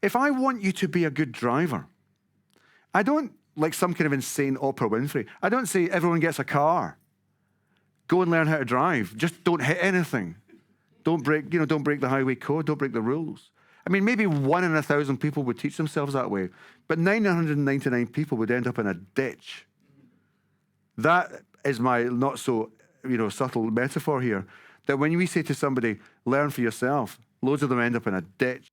If I want you to be a good driver, I don't, like some kind of insane Oprah Winfrey, I don't say everyone gets a car. Go and learn how to drive. Just don't hit anything. Don't break the highway code. Don't break the rules. I mean, maybe 1 in 1,000 people would teach themselves that way, but 999 people would end up in a ditch. That is my not so, subtle metaphor here, that when we say to somebody, learn for yourself, loads of them end up in a ditch.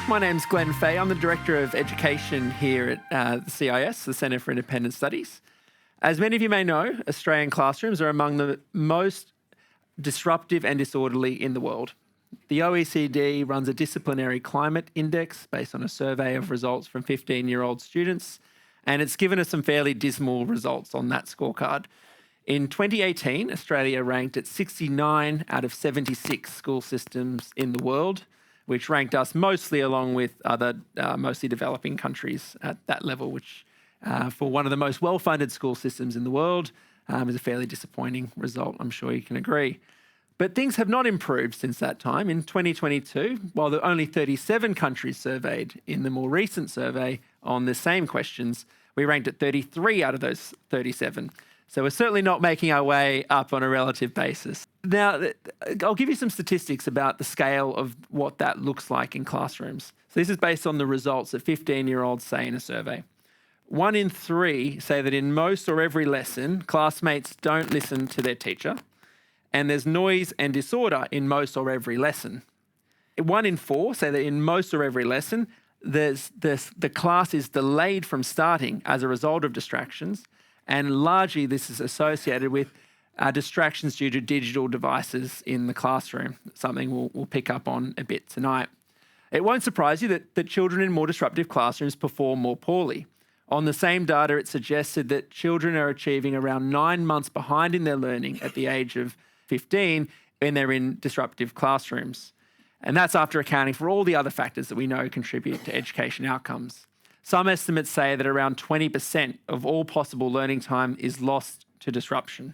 My name's Glenn Fahey. I'm the Director of Education here at the CIS, the Centre for Independent Studies. As many of you may know, Australian classrooms are among the most disruptive and disorderly in the world. The OECD runs a disciplinary climate index based on a survey of results from 15-year-old students, and it's given us some fairly dismal results on that scorecard. In 2018, Australia ranked at 69 out of 76 school systems in the world, which ranked us mostly along with other mostly developing countries at that level, which for one of the most well-funded school systems in the world is a fairly disappointing result, I'm sure you can agree. But things have not improved since that time. In 2022, while there were only 37 countries surveyed in the more recent survey on the same questions, we ranked at 33 out of those 37. So we're certainly not making our way up on a relative basis. Now, I'll give you some statistics about the scale of what that looks like in classrooms. So this is based on the results that 15-year-olds say in a survey. 1 in 3 say that in most or every lesson, classmates don't listen to their teacher, and there's noise and disorder in most or every lesson. 1 in 4 say that in most or every lesson, the class is delayed from starting as a result of distractions, and largely this is associated with distractions due to digital devices in the classroom, something we'll pick up on a bit tonight. It won't surprise you that children in more disruptive classrooms perform more poorly. On the same data, it suggested that children are achieving around 9 months behind in their learning at the age of 15 when they're in disruptive classrooms. And that's after accounting for all the other factors that we know contribute to education outcomes. Some estimates say that around 20% of all possible learning time is lost to disruption.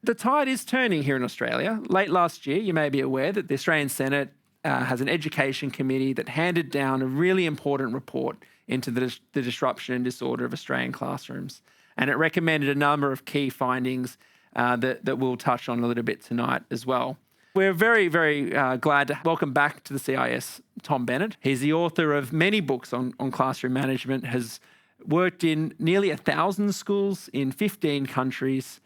The tide is turning here in Australia. Late last year, you may be aware that the Australian Senate has an education committee that handed down a really important report into the disruption and disorder of Australian classrooms. And it recommended a number of key findings that we'll touch on a little bit tonight as well. We're very, very glad to welcome back to the CIS Tom Bennett. He's the author of many books on classroom management, has worked in nearly 1,000 schools in 15 countries,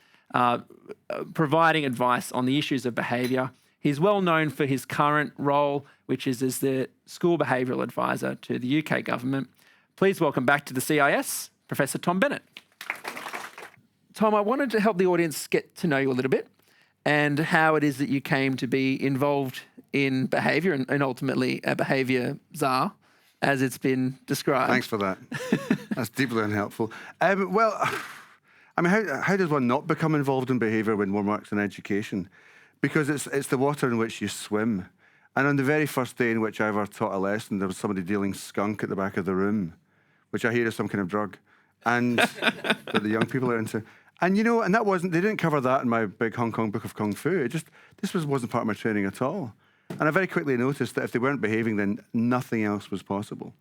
providing advice on the issues of behaviour. He's well known for his current role, which is as the School Behavioural Advisor to the UK government. Please welcome back to the CIS, Professor Tom Bennett. Tom, I wanted to help the audience get to know you a little bit and how it is that you came to be involved in behaviour and ultimately a behaviour czar, as it's been described. Thanks for that. That's deeply unhelpful. How does one not become involved in behaviour when one works in education? Because it's the water in which you swim. And on the very first day in which I ever taught a lesson, there was somebody dealing skunk at the back of the room, which I hear is some kind of drug, and that the young people are into. And and that wasn't, they didn't cover that in my big Hong Kong book of Kung Fu. This wasn't part of my training at all. And I very quickly noticed that if they weren't behaving, then nothing else was possible.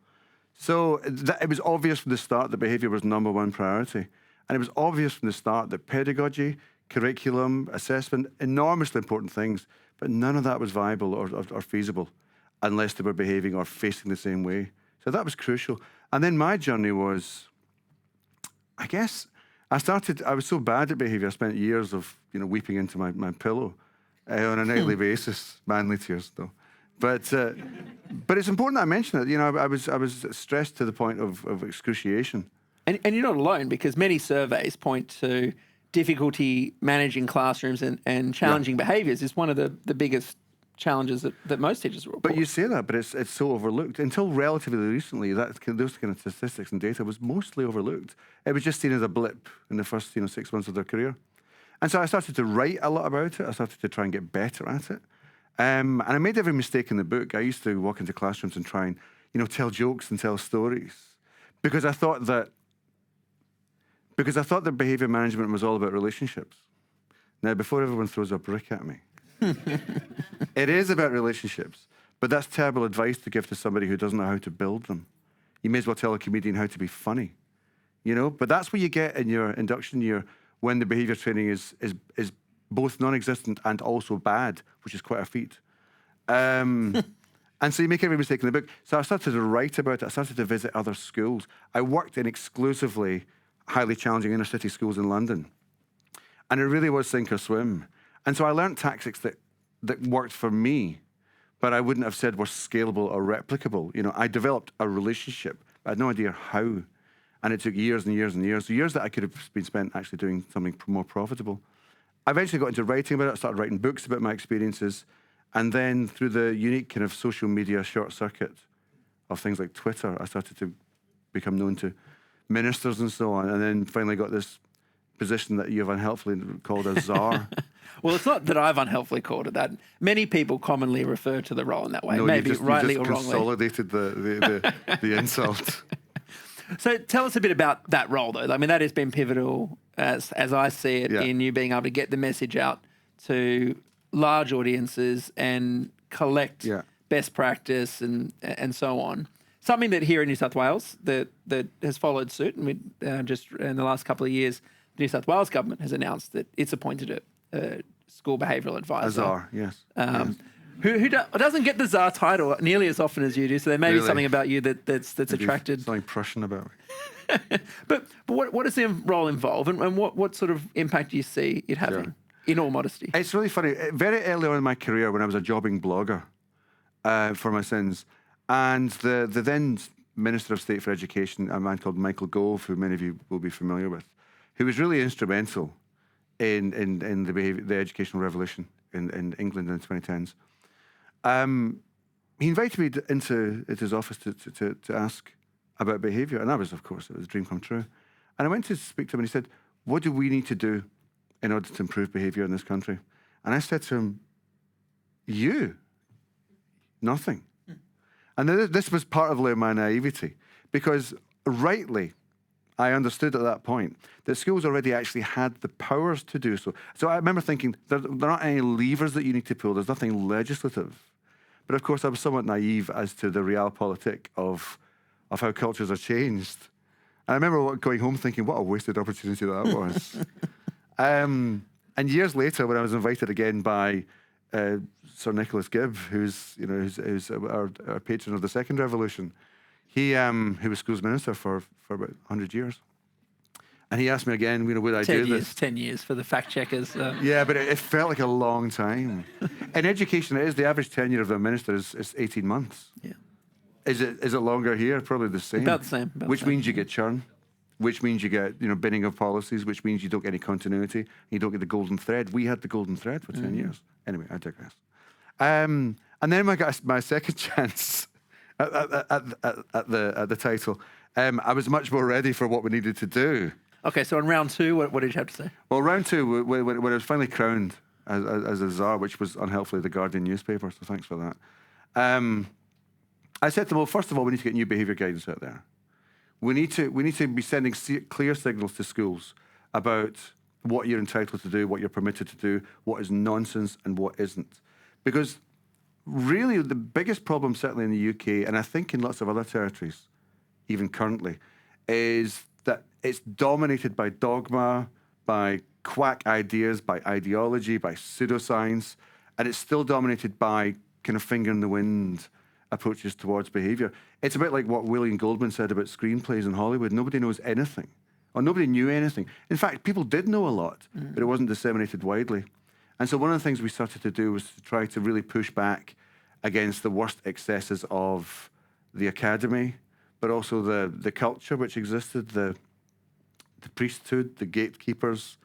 So it was obvious from the start that behaviour was number one priority. And it was obvious from the start that pedagogy, curriculum, assessment, enormously important things, but none of that was viable or feasible unless they were behaving or facing the same way. So that was crucial. And then my journey was, I guess, I was so bad at behaviour, I spent years of weeping into my pillow on a nightly basis, manly tears though. But it's important that I mention it. I was stressed to the point of excruciation. And you're not alone, because many surveys point to difficulty managing classrooms and challenging behaviours is one of the biggest challenges that most teachers will report. But you say that, but it's so overlooked. Until relatively recently, those kind of statistics and data was mostly overlooked. It was just seen as a blip in the first 6 months of their career. And so I started to write a lot about it. I started to try and get better at it. And I made every mistake in the book. I used to walk into classrooms and try and tell jokes and tell stories, because I thought that behaviour management was all about relationships. Now, before everyone throws a brick at me, it is about relationships, but that's terrible advice to give to somebody who doesn't know how to build them. You may as well tell a comedian how to be funny, you know? But that's what you get in your induction year when the behaviour training is both non-existent and also bad, which is quite a feat. And so you make every mistake in the book. So I started to write about it. I started to visit other schools. I worked in exclusively highly challenging inner city schools in London. And it really was sink or swim. And so I learned tactics that worked for me, but I wouldn't have said were scalable or replicable. You know, I developed a relationship. I had no idea how. And it took years and years and years. So years that I could have been spent actually doing something more profitable. I eventually got into writing about it. I started writing books about my experiences. And then through the unique kind of social media short circuit of things like Twitter, I started to become known to ministers and so on. And then finally got this position that you've unhelpfully called a czar. Well, it's not that I've unhelpfully called it that. Many people commonly refer to the role in that way, No, maybe rightly you or just wrongly. consolidated the insult. So tell us a bit about that role, though. I mean, that has been pivotal, as I see it, in you being able to get the message out to large audiences and collect best practice and so on. Something that here in New South Wales that has followed suit, and we just in the last couple of years, the New South Wales government has announced that it's appointed a school behavioural advisor. A czar, yes. Who doesn't get the czar title nearly as often as you do, so there may be something about you that's attracted. Something Prussian about me. But what does the role involve, and what sort of impact do you see it having, in all modesty? It's really funny. Very early on in my career, when I was a jobbing blogger for my sins, and the then Minister of State for Education, a man called Michael Gove, who many of you will be familiar with, who was really instrumental in the educational revolution in England in the 2010s. He invited me into his office to ask about behaviour, and that was, of course, it was a dream come true. And I went to speak to him, and he said, "What do we need to do in order to improve behaviour in this country?" And I said to him, nothing. And this was partly my naivety, because rightly, I understood at that point that schools already actually had the powers to do so. So I remember thinking, there aren't any levers that you need to pull. There's nothing legislative. But of course, I was somewhat naive as to the realpolitik of how cultures are changed. And I remember going home thinking, what a wasted opportunity that was. And years later, when I was invited again by Sir Nicholas Gibb, who's our patron of the Second Revolution, he was schools minister for about 100 years. And he asked me again, would I do this? 10 years for the fact checkers. Yeah, but it felt like a long time. In education, it is. The average tenure of a minister is 18 months. Yeah. Is it longer here? Probably the same. About the same. Which means you get churn, which means you get binning of policies, which means you don't get any continuity, you don't get the golden thread. We had the golden thread for 10 years. Anyway, I digress. And then I got my second chance at the title. I was much more ready for what we needed to do. Okay, so in round two, what did you have to say? Well, round two, when I was finally crowned as a czar, which was unhelpfully the Guardian newspaper, so thanks for that. I said to them, well, first of all, we need to get new behaviour guidance out there. We need to be sending clear signals to schools about what you're entitled to do, what you're permitted to do, what is nonsense and what isn't. Because really the biggest problem, certainly in the UK, and I think in lots of other territories, even currently, is that it's dominated by dogma, by quack ideas, by ideology, by pseudoscience, and it's still dominated by kind of finger in the wind approaches towards behaviour. It's a bit like what William Goldman said about screenplays in Hollywood. Nobody knows anything, or nobody knew anything. In fact, people did know a lot, but it wasn't disseminated widely. And so one of the things we started to do was to try to really push back against the worst excesses of the academy, but also the culture which existed, the priesthood, the gatekeepers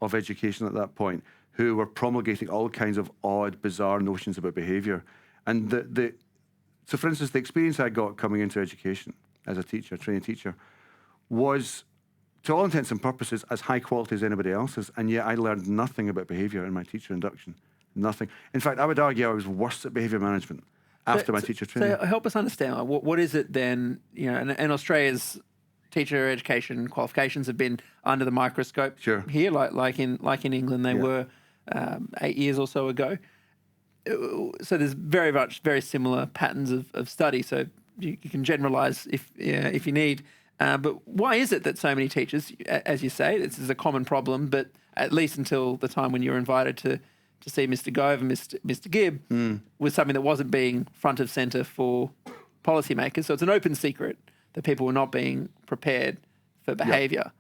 of education at that point, who were promulgating all kinds of odd, bizarre notions about behaviour. And so, for instance, the experience I got coming into education as a teacher, trainee teacher, was, to all intents and purposes, as high quality as anybody else's, and yet I learned nothing about behaviour in my teacher induction. Nothing. In fact, I would argue I was worse at behaviour management after my teacher training. So help us understand, what is it then, and Australia's teacher education qualifications have been under the microscope Sure. here, like in England they were 8 years or so ago. So there's very similar patterns of study. So you can generalise if you need. But why is it that so many teachers, as you say, this is a common problem, but at least until the time when you were invited to see Mr. Gove and Mr. Gibb, was something that wasn't being front of centre for policymakers. So it's an open secret that people were not being prepared for behaviour.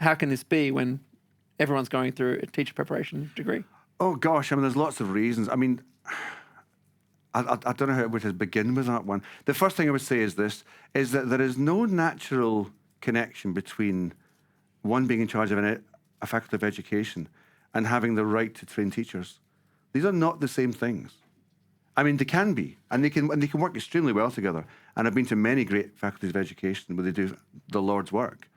How can this be when everyone's going through a teacher preparation degree? Oh, gosh, I mean, there's lots of reasons. I mean, I don't know how to begin with that one. The first thing I would say is this, is that there is no natural connection between one being in charge of a faculty of education and having the right to train teachers. These are not the same things. I mean, they can be, and they can work extremely well together. And I've been to many great faculties of education where they do the Lord's work.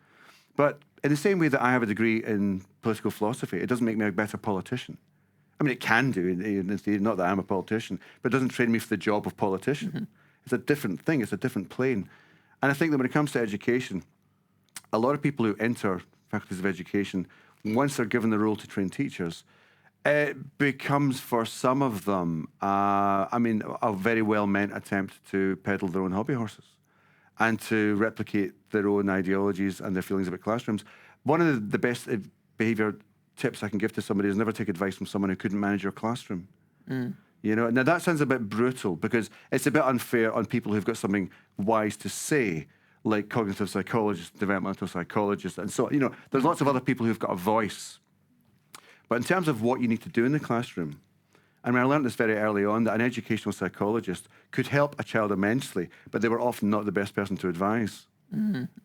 But in the same way that I have a degree in political philosophy, it doesn't make me a better politician. I mean, it can do, in theory, not that I'm a politician, but it doesn't train me for the job of politician. Mm-hmm. It's a different thing. It's a different plane. And I think that when it comes to education, a lot of people who enter faculties of education, once they're given the role to train teachers, it becomes for some of them, a very well-meant attempt to peddle their own hobby horses and to replicate their own ideologies and their feelings about classrooms. One of the best behaviour tips I can give to somebody is never take advice from someone who couldn't manage your classroom. You know, now that sounds a bit brutal because it's a bit unfair on people who've got something wise to say, like cognitive psychologists, developmental psychologists, and so, you know, there's lots of other people who've got a voice. But in terms of what you need to do in the classroom, I mean, I learned this very early on, that an educational psychologist could help a child immensely, but they were often not the best person to advise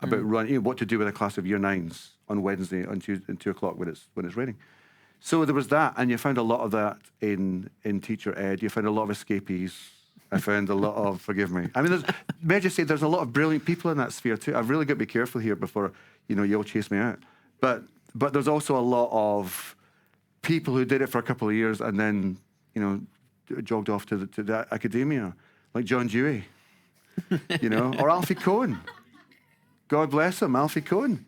about what to do with a class of year 9s on Wednesday on Tuesday at 2 o'clock when it's raining. So there was that, and you found a lot of that in teacher ed. You found a lot of escapees. I found a lot of, forgive me. I mean, may I just say, there's a lot of brilliant people in that sphere too. I've really got to be careful here before, you know, you all chase me out. But there's also a lot of people who did it for a couple of years and then, you know, jogged off to the academia, like John Dewey, you know, or Alfie Cohen. God bless him, Alfie Cohen.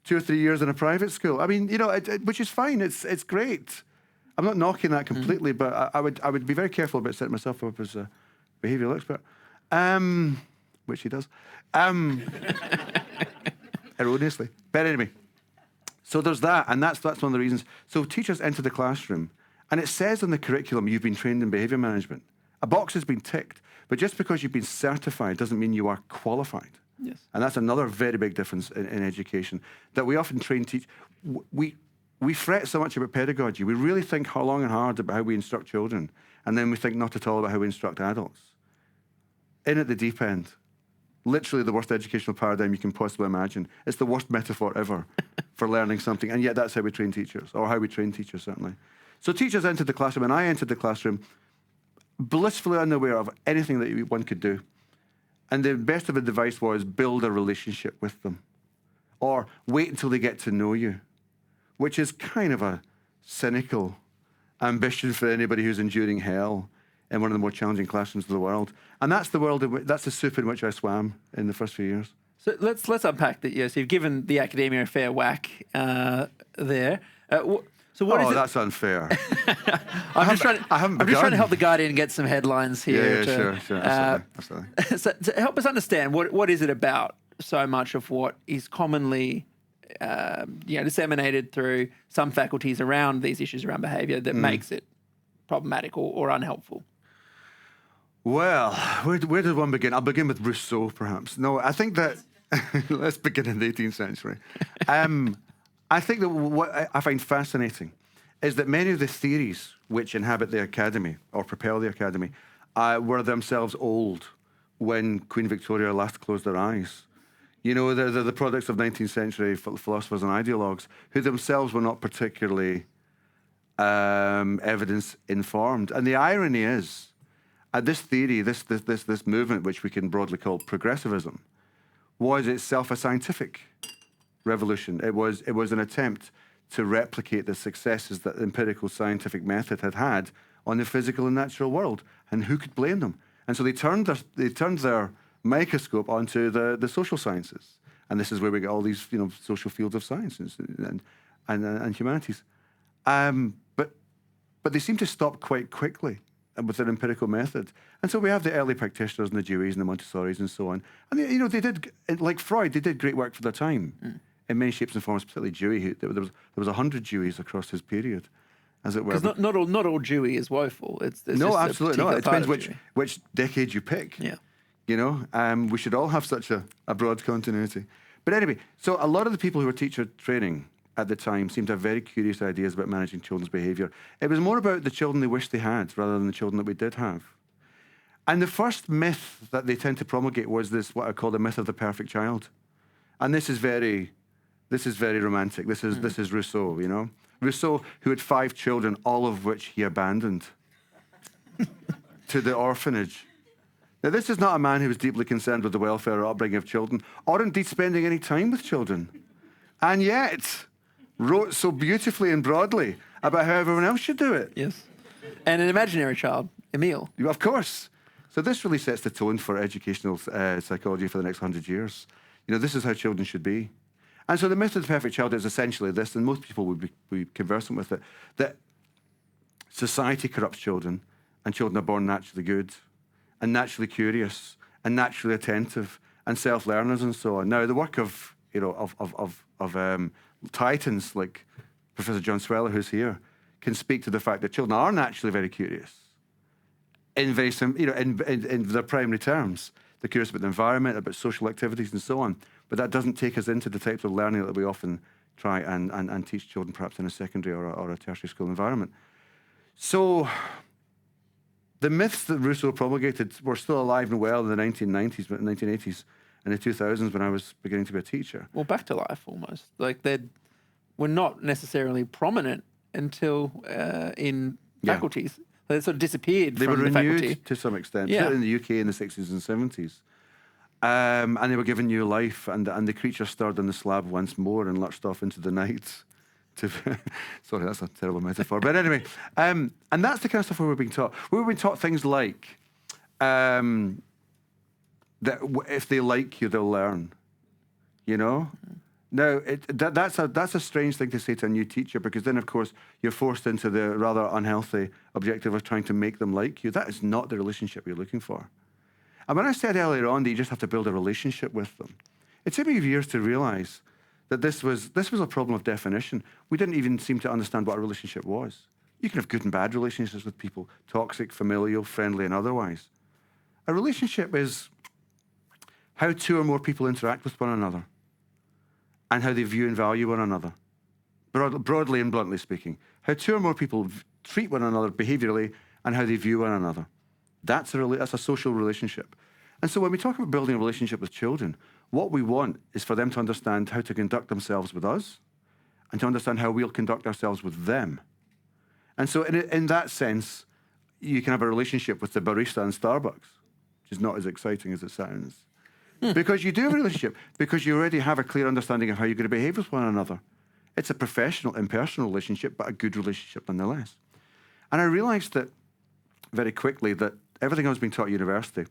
2 or 3 years in a private school. I mean, you know, which is fine. It's great. I'm not knocking that completely, but I would be very careful about setting myself up as a behavioural expert, which he does, erroneously. But anyway, so there's that, and that's one of the reasons. So teachers enter the classroom, and it says in the curriculum you've been trained in behaviour management. A box has been ticked, but just because you've been certified doesn't mean you are qualified. Yes. And that's another very big difference in education, that we often train we fret so much about pedagogy. We really think long and hard about how we instruct children, and then we think not at all about how we instruct adults. In at the deep end, literally the worst educational paradigm you can possibly imagine. It's the worst metaphor ever for learning something, and yet that's how we train teachers, or how we train teachers, certainly. So teachers entered the classroom, and I entered the classroom blissfully unaware of anything that one could do. And the best of advice was build a relationship with them, or wait until they get to know you, which is kind of a cynical ambition for anybody who's enduring hell in one of the more challenging classrooms of the world. And that's the world, that's the soup in which I swam in the first few years. So let's unpack that. Yes, you've given the academia a fair whack there. So what is it? That's unfair. I'm just trying to help the Guardian get some headlines here. Sure. Absolutely. So to help us understand, what is it about so much of what is commonly disseminated through some faculties around these issues around behaviour that makes it problematic or unhelpful? Well, where did one begin? I'll begin with Rousseau, perhaps. No, I think that let's begin in the 18th century. I think that what I find fascinating is that many of the theories which inhabit the academy or propel the academy were themselves old when Queen Victoria last closed their eyes. You know, they're the products of 19th century philosophers and ideologues who themselves were not particularly evidence-informed. And the irony is, this theory, this movement, which we can broadly call progressivism, was itself a scientific revolution. It was an attempt to replicate the successes that the empirical scientific method had on the physical and natural world. And who could blame them? And so they turned their microscope onto the social sciences. And this is where we get all these, social fields of science and humanities. But they seem to stop quite quickly with an empirical method. And so we have the early practitioners and the Deweys and the Montessoris and so on. And, they did, like Freud, they did great work for their time in many shapes and forms, particularly Dewey. There was 100 Deweys across his period, as it were. Because not all Dewey is woeful. There's no, just absolutely not. It depends which which decade you pick. Yeah. We should all have such a broad continuity. But anyway, so a lot of the people who were teacher training at the time seemed to have very curious ideas about managing children's behaviour. It was more about the children they wished they had rather than the children that we did have. And the first myth that they tend to promulgate was this, what I call the myth of the perfect child. And this is very romantic. This is Rousseau, Rousseau, who had 5 children, all of which he abandoned to the orphanage. Now, this is not a man who was deeply concerned with the welfare or upbringing of children, or indeed spending any time with children. And yet wrote so beautifully and broadly about how everyone else should do it. Yes. And an imaginary child, Emile. Of course. So this really sets the tone for educational psychology for the next 100 years. This is how children should be. And so the myth of the perfect child is essentially this, and most people would be conversant with it, that society corrupts children, and children are born naturally good, and naturally curious, and naturally attentive, and self-learners and so on. Now, the work of titans like Professor John Sweller, who's here, can speak to the fact that children are naturally very curious. In their primary terms, they're curious about the environment, about social activities, and so on. But that doesn't take us into the types of learning that we often try and teach children, perhaps in a secondary or a tertiary school environment. So the myths that Rousseau promulgated were still alive and well in the 1990s, but 1980s, and the 2000s when I was beginning to be a teacher. Well, back to life almost. Like they were not necessarily prominent until in faculties. They sort of disappeared from the faculty. They were renewed to some extent, in the UK in the 60s and 70s. And they were given new life, and the creature stirred on the slab once more and lurched off into the night. Sorry, that's a terrible metaphor. But anyway, and that's the kind of stuff we were being taught. We were being taught things like that if they like you, they'll learn. Now, that's a strange thing to say to a new teacher, because then, of course, you're forced into the rather unhealthy objective of trying to make them like you. That is not the relationship you're looking for. And when I said earlier on that you just have to build a relationship with them, it took me years to realise that this was a problem of definition. We didn't even seem to understand what a relationship was. You can have good and bad relationships with people, toxic, familial, friendly, and otherwise. A relationship is how 2 or more people interact with one another, and how they view and value one another. Broadly and bluntly speaking, how 2 or more people treat one another behaviourally and how they view one another. That's a social relationship. And so when we talk about building a relationship with children, what we want is for them to understand how to conduct themselves with us and to understand how we'll conduct ourselves with them. And so in that sense, you can have a relationship with the barista in Starbucks, which is not as exciting as it sounds. Because you do have a relationship, because you already have a clear understanding of how you're going to behave with one another. It's a professional, impersonal relationship, but a good relationship nonetheless. And I realised that very quickly that everything I was being taught at university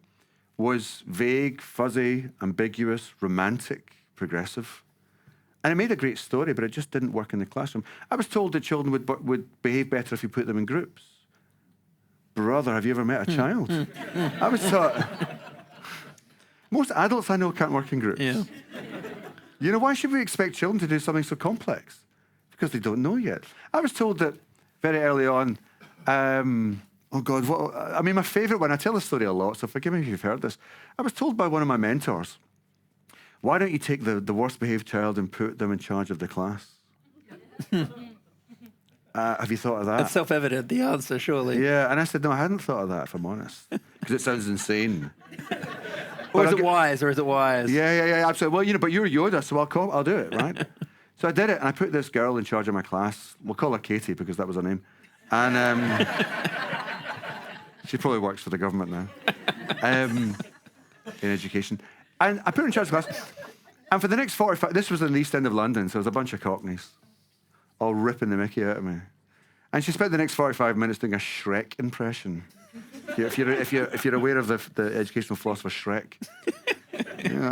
was vague, fuzzy, ambiguous, romantic, progressive. And it made a great story, but it just didn't work in the classroom. I was told that children would behave better if you put them in groups. Brother, have you ever met a child? I was taught... Most adults I know can't work in groups. Yeah. Why should we expect children to do something so complex? Because they don't know yet. I was told that very early on, my favourite one, I tell this story a lot, so forgive me if you've heard this. I was told by one of my mentors, why don't you take the worst behaved child and put them in charge of the class? Have you thought of that? It's self-evident, the answer, surely. Yeah, and I said, no, I hadn't thought of that, if I'm honest, because it sounds insane. Or is it wise? Yeah, absolutely. Well, but you're Yoda, so I'll do it, right? So I did it, and I put this girl in charge of my class. We'll call her Katie, because that was her name. And she probably works for the government now, in education. And I put her in charge of the class. And for the next 45... This was in the East End of London, so there was a bunch of cockneys all ripping the mickey out of me. And she spent the next 45 minutes doing a Shrek impression. If you're aware of the educational philosopher Shrek,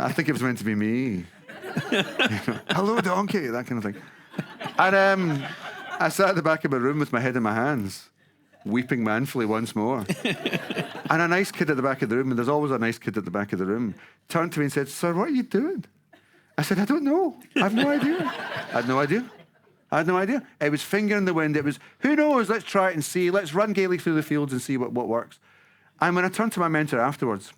I think it was meant to be me. Hello, donkey, that kind of thing. And I sat at the back of my room with my head in my hands, weeping manfully once more. And a nice kid at the back of the room, and there's always a nice kid at the back of the room, turned to me and said, "Sir, what are you doing?" I said, "I don't know. I have no idea." I had no idea. It was finger in the wind. It was, who knows, let's try it and see. Let's run gaily through the fields and see what works. And when I turned to my mentor afterwards,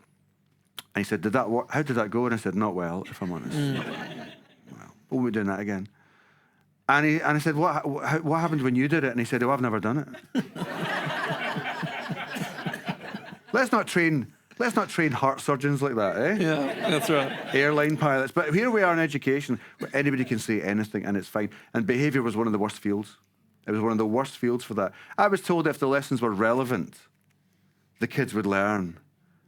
and he said, "Did that work? How did that go?" And I said, "Not well, if I'm honest. Well, won't be doing that again." And I said, what happened when you did it? And he said, "Oh, I've never done it." Let's not train heart surgeons like that, eh? Yeah, that's right. Airline pilots. But here we are in education where anybody can say anything and it's fine. And behaviour was one of the worst fields. It was one of the worst fields for that. I was told if the lessons were relevant, the kids would learn.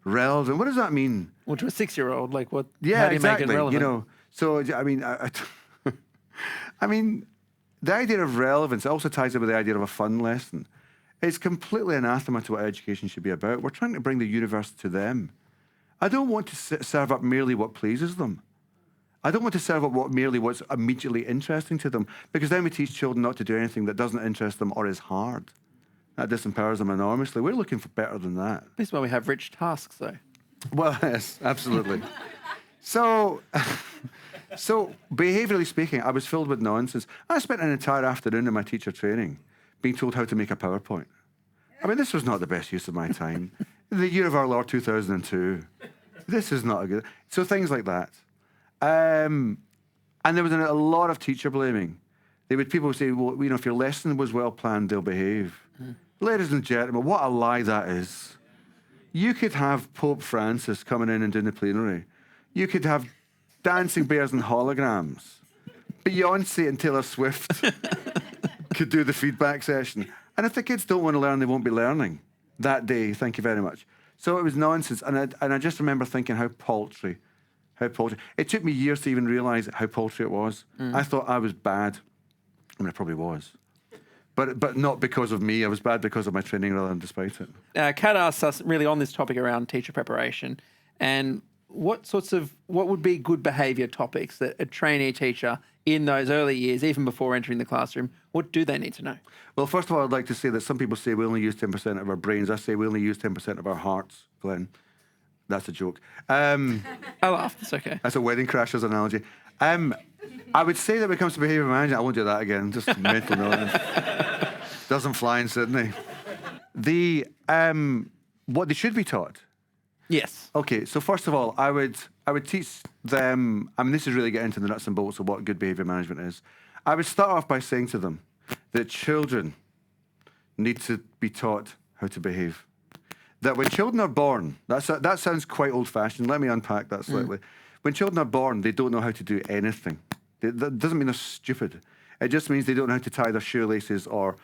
Relevant. What does that mean? Well, to a 6-year-old, like what? Yeah, how do you exactly. make it relevant? You know, so I mean, I mean, the idea of relevance also ties in with the idea of a fun lesson. It's completely anathema to what education should be about. We're trying to bring the universe to them. I don't want to serve up merely what pleases them. I don't want to serve up merely what's immediately interesting to them, because then we teach children not to do anything that doesn't interest them or is hard. That disempowers them enormously. We're looking for better than that. This is why we have rich tasks, though. Well, yes, absolutely. So behaviourally speaking, I was filled with nonsense. I spent an entire afternoon in my teacher training being told how to make a PowerPoint. I mean, this was not the best use of my time. The year of our Lord 2002. This is not a good... So things like that. And there was a lot of teacher blaming. People would say, well, you know, if your lesson was well planned, they'll behave. Ladies and gentlemen, what a lie that is. You could have Pope Francis coming in and doing the plenary. You could have dancing bears and holograms. Beyonce and Taylor Swift could do the feedback session. And if the kids don't want to learn, they won't be learning that day. Thank you very much. So it was nonsense. And I just remember thinking how paltry. It took me years to even realise how paltry it was. I thought I was bad. I mean, I probably was. But not because of me. I was bad because of my training rather than despite it. Kat asks us really on this topic around teacher preparation and what would be good behaviour topics that a trainee teacher in those early years, even before entering the classroom, what do they need to know? Well, first of all, I'd like to say that some people say we only use 10% of our brains. I say we only use 10% of our hearts, Glenn. That's a joke. I laugh, it's okay. That's a Wedding Crashers analogy. I would say that when it comes to behaviour management, I won't do that again, just mental knowledge. Doesn't fly in Sydney. What they should be taught. Yes. Okay, so first of all, I would teach them, I mean, this is really getting into the nuts and bolts of what good behaviour management is. I would start off by saying to them that children need to be taught how to behave. That when children are born, that sounds quite old-fashioned. Let me unpack that slightly. When children are born, they don't know how to do anything. That doesn't mean they're stupid. It just means they don't know how to tie their shoelaces or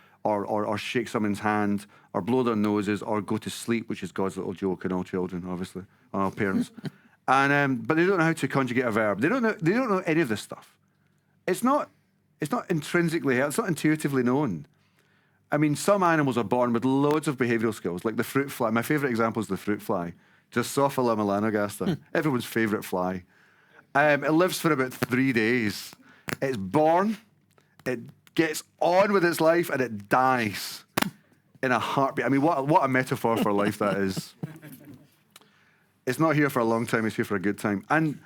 shake someone's hand or blow their noses or go to sleep, which is God's little joke on all children, obviously, on all parents. But they don't know how to conjugate a verb. They don't know any of this stuff. It's not intrinsically, it's not intuitively known. I mean, some animals are born with loads of behavioural skills, like the fruit fly. My favourite example is the fruit fly, Drosophila melanogaster, everyone's favourite fly. It lives for about 3 days. It's born, it gets on with its life, and it dies in a heartbeat. I mean, what a metaphor for life that is. It's not here for a long time, it's here for a good time. And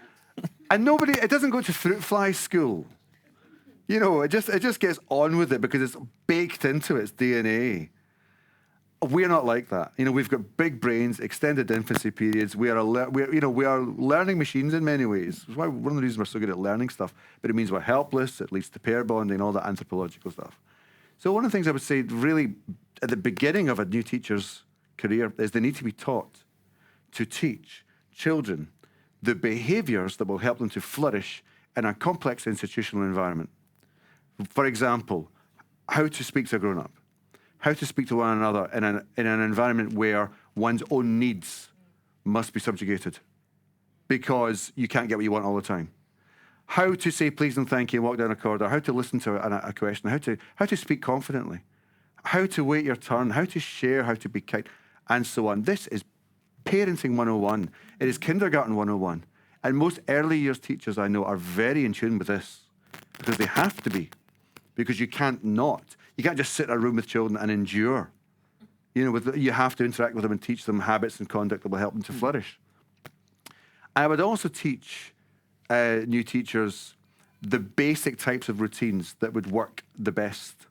it doesn't go to fruit fly school. You know, it just gets on with it because it's baked into its DNA. We're not like that. You know, we've got big brains, extended infancy periods. We are learning machines in many ways. That's why one of the reasons we're so good at learning stuff. But it means we're helpless. It leads to pair bonding, all that anthropological stuff. So one of the things I would say really at the beginning of a new teacher's career is they need to be taught to teach children the behaviours that will help them to flourish in a complex institutional environment. For example, how to speak to a grown-up, how to speak to one another in an environment where one's own needs must be subjugated because you can't get what you want all the time. How to say please and thank you and walk down a corridor, how to listen to a question, how to speak confidently, how to wait your turn, how to share, how to be kind, and so on. This is parenting 101. It is kindergarten 101. And most early years teachers I know are very in tune with this because they have to be, because you can't not. You can't just sit in a room with children and endure. You know, you have to interact with them and teach them habits and conduct that will help them to flourish. I would also teach new teachers the basic types of routines that would work the best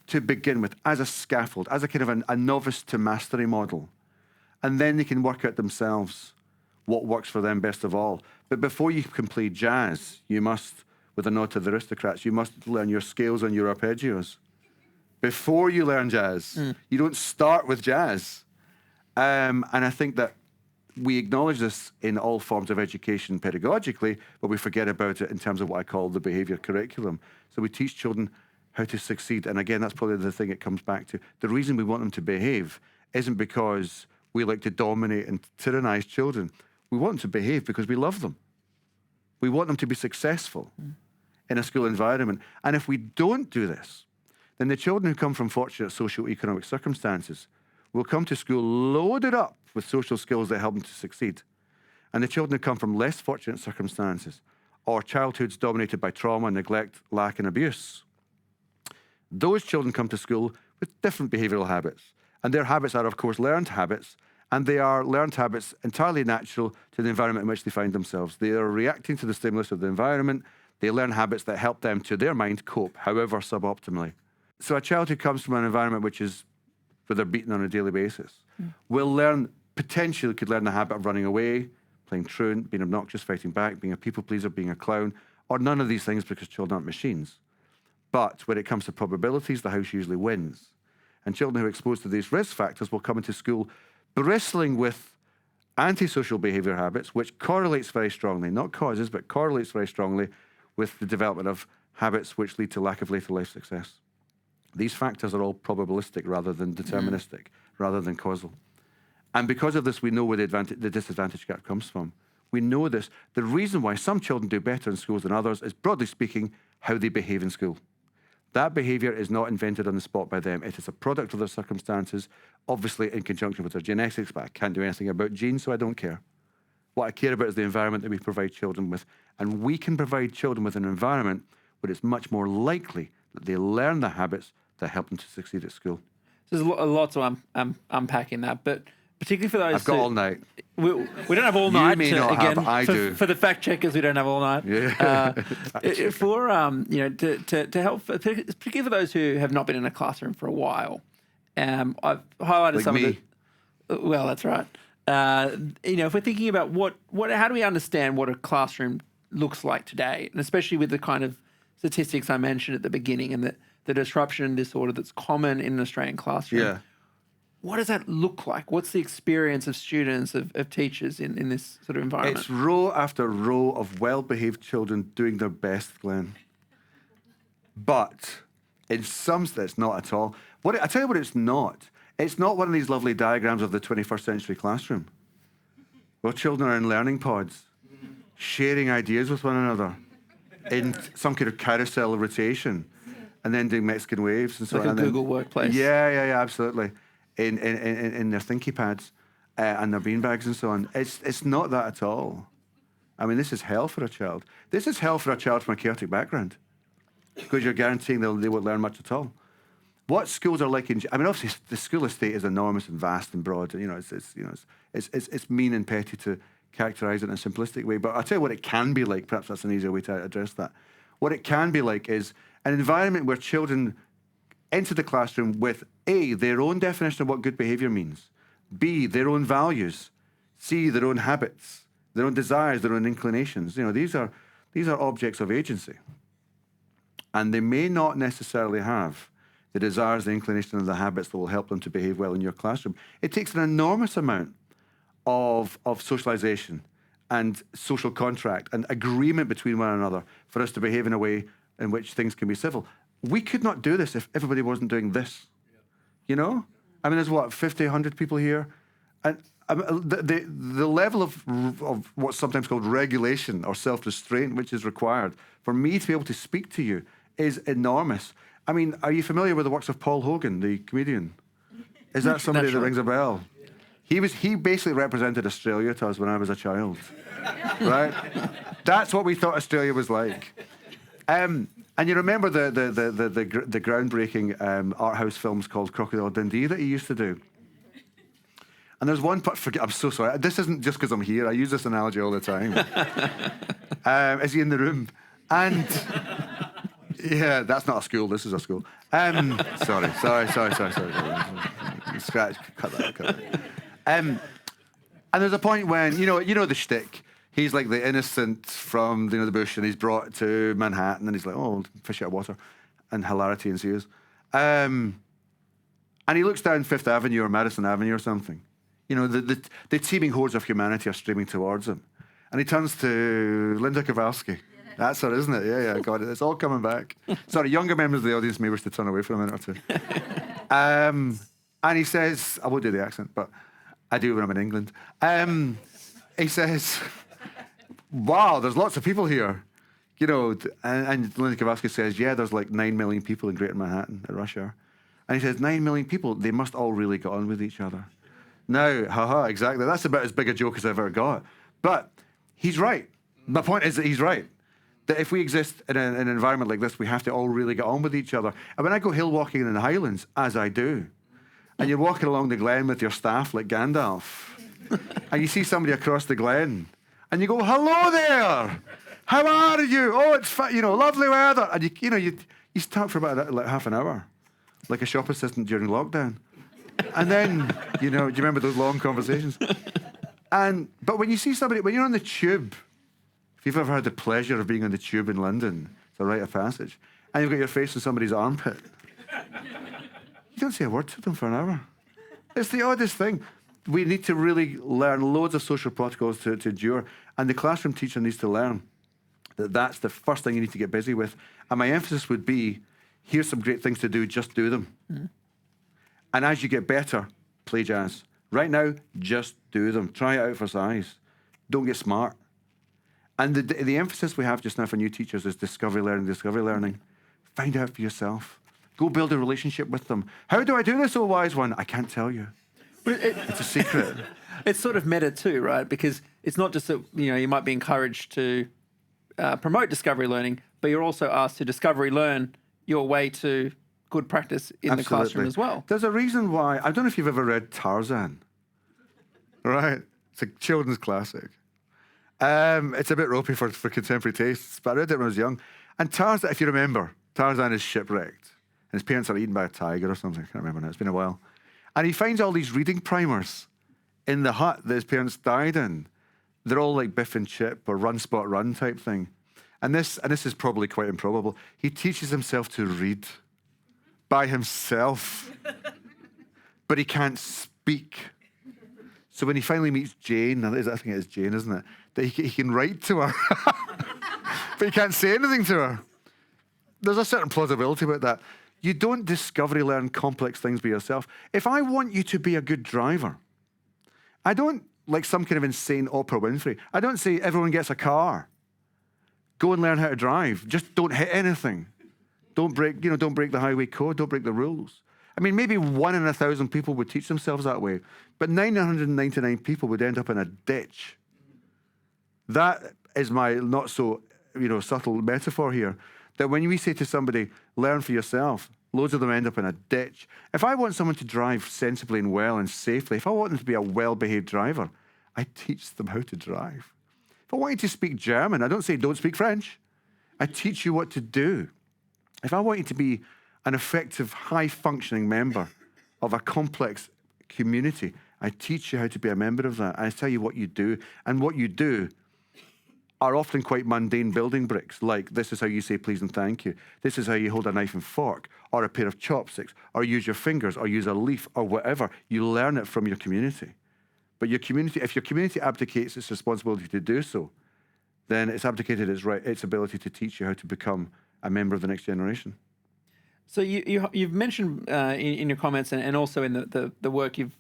to begin with, as a scaffold, as a kind of a novice to mastery model. And then they can work out themselves what works for them best of all. But before you can play jazz, you must, with a nod to the aristocrats, you must learn your scales and your arpeggios. Before you learn jazz, you don't start with jazz. And I think that we acknowledge this in all forms of education pedagogically, but we forget about it in terms of what I call the behaviour curriculum. So we teach children how to succeed. And again, that's probably the thing it comes back to. The reason we want them to behave isn't because we like to dominate and tyrannize children. We want them to behave because we love them. We want them to be successful in a school environment. And if we don't do this, then the children who come from fortunate socio-economic circumstances will come to school loaded up with social skills that help them to succeed. And the children who come from less fortunate circumstances or childhoods dominated by trauma, neglect, lack and abuse, those children come to school with different behavioural habits. And their habits are, of course, learned habits, and they are learned habits entirely natural to the environment in which they find themselves. They are reacting to the stimulus of the environment. They learn habits that help them, to their mind, cope, however suboptimally. So a child who comes from an environment where they're beaten on a daily basis will potentially could learn the habit of running away, playing truant, being obnoxious, fighting back, being a people pleaser, being a clown, or none of these things because children aren't machines. But when it comes to probabilities, the house usually wins. And children who are exposed to these risk factors will come into school bristling with antisocial behaviour habits, which correlates very strongly, not causes, but correlates very strongly with the development of habits which lead to lack of later life success. These factors are all probabilistic rather than deterministic, rather than causal. And because of this, we know where the disadvantage gap comes from. We know this. The reason why some children do better in schools than others is, broadly speaking, how they behave in school. That behaviour is not invented on the spot by them. It is a product of their circumstances, obviously in conjunction with their genetics, but I can't do anything about genes, so I don't care. What I care about is the environment that we provide children with. And we can provide children with an environment where it's much more likely that they learn the habits that help them to succeed at school. So there's a lot to unpack in that, but particularly for those I've got all night. We don't have all night. You may not have, I do. For the fact checkers, we don't have all night. Yeah. For to help, particularly for those who have not been in a classroom for a while, I've highlighted like some me. of the. Well, that's right. If we're thinking about how do we understand what a classroom looks like today, and especially with the kind of statistics I mentioned at the beginning, and the disruption disorder that's common in an Australian classroom. Yeah. What does that look like? What's the experience of students, of teachers in this sort of environment? It's row after row of well-behaved children doing their best, Glenn. But in some sense, not at all. I tell you what it's not. It's not one of these lovely diagrams of the 21st century classroom where children are in learning pods, sharing ideas with one another in some kind of carousel rotation, and then doing Mexican waves and so on. Like a Google Workplace. Yeah, absolutely. In their thinky pads and their beanbags and so on. It's not that at all. I mean, this is hell for a child. This is hell for a child from a chaotic background because you're guaranteeing they won't learn much at all. What schools are like obviously the school estate is enormous and vast and broad. It's mean and petty to characterise it in a simplistic way. But I'll tell you what it can be like. Perhaps that's an easier way to address that. What it can be like is an environment where children enter the classroom with A, their own definition of what good behaviour means, B, their own values, C, their own habits, their own desires, their own inclinations. These are objects of agency. And they may not necessarily have the desires, the inclination, and the habits that will help them to behave well in your classroom. It takes an enormous amount of socialisation and social contract and agreement between one another for us to behave in a way in which things can be civil. We could not do this if everybody wasn't doing this. There's 50, 100 people here. And the level of what's sometimes called regulation or self-restraint which is required for me to be able to speak to you is enormous. Are you familiar with the works of Paul Hogan, the comedian? Is that somebody that rings a bell? He basically represented Australia to us when I was a child, right? That's what we thought Australia was like. And you remember the groundbreaking art house films called Crocodile Dundee that he used to do? And there's one part, I'm so sorry, this isn't just because I'm here, I use this analogy all the time. Is he in the room? And yeah, that's not a school, this is a school. Sorry. Scratch, cut that. And there's a point when, you know the shtick. He's like the innocent from the bush, and he's brought to Manhattan, and he's like, oh, fish out of water, and hilarity ensues. And he looks down Fifth Avenue or Madison Avenue or something. The teeming hordes of humanity are streaming towards him. And he turns to Linda Kowalski. That's her, isn't it? Yeah, got it. It's all coming back. Sorry, younger members of the audience may wish to turn away for a minute or two. And he says, I won't do the accent, but I do when I'm in England. He says, wow, there's lots of people here. And Linda Kowalski says, yeah, there's like 9 million people in Greater Manhattan at rush hour. And he says, 9 million people, they must all really get on with each other. Now, exactly. That's about as big a joke as I've ever got. But he's right. My point is that he's right. That if we exist in an environment like this, we have to all really get on with each other. And when I go hill walking in the Highlands, as I do, and you're walking along the glen with your staff like Gandalf, and you see somebody across the glen, and you go, hello there! How are you? Oh, it's lovely weather. And you talk for about like half an hour, like a shop assistant during lockdown. And then, do you remember those long conversations? But when you see somebody, when you're on the tube, if you've ever had the pleasure of being on the tube in London, it's a rite of passage, and you've got your face in somebody's armpit, you don't say a word to them for an hour. It's the oddest thing. We need to really learn loads of social protocols to endure, and the classroom teacher needs to learn that that's the first thing you need to get busy with. And my emphasis would be, here's some great things to do, just do them. Mm-hmm. And as you get better, play jazz. Right now, just do them. Try it out for size. Don't get smart. And the emphasis we have just now for new teachers is discovery learning. Find out for yourself. Go build a relationship with them. How do I do this, oh wise one? I can't tell you. It's a secret. It's sort of meta too, right? Because it's not just that, you might be encouraged to promote discovery learning, but you're also asked to discovery learn your way to good practice in the classroom as well. There's a reason why. I don't know if you've ever read Tarzan. Right? It's a children's classic. It's a bit ropey for contemporary tastes, but I read it when I was young. And Tarzan, if you remember, Tarzan is shipwrecked. And his parents are eaten by a tiger or something. I can't remember now. It's been a while. And he finds all these reading primers in the hut that his parents died in. They're all like Biff and Chip or Run, Spot, Run type thing. And this is probably quite improbable. He teaches himself to read by himself, but he can't speak. So when he finally meets Jane, I think it is Jane, isn't it? That he can write to her, but he can't say anything to her. There's a certain plausibility about that. You don't discovery learn complex things by yourself. If I want you to be a good driver, I don't, like some kind of insane Oprah Winfrey, I don't say everyone gets a car. Go and learn how to drive. Just don't hit anything. Don't break the highway code. Don't break the rules. I mean, maybe 1 in 1,000 people would teach themselves that way, but 999 people would end up in a ditch. That is my not so, subtle metaphor here. That when we say to somebody, learn for yourself, loads of them end up in a ditch. If I want someone to drive sensibly and well and safely, if I want them to be a well-behaved driver, I teach them how to drive. If I want you to speak German, I don't say don't speak French. I teach you what to do. If I want you to be an effective, high-functioning member of a complex community, I teach you how to be a member of that. I tell you what you do. And what you do are often quite mundane building bricks, like this is how you say please and thank you. This is how you hold a knife and fork, or a pair of chopsticks, or use your fingers, or use a leaf, or whatever. You learn it from your community. But your community, if your community abdicates its responsibility to do so, then it's abdicated its ability to teach you how to become a member of the next generation. So you've mentioned in your comments and also in the work you've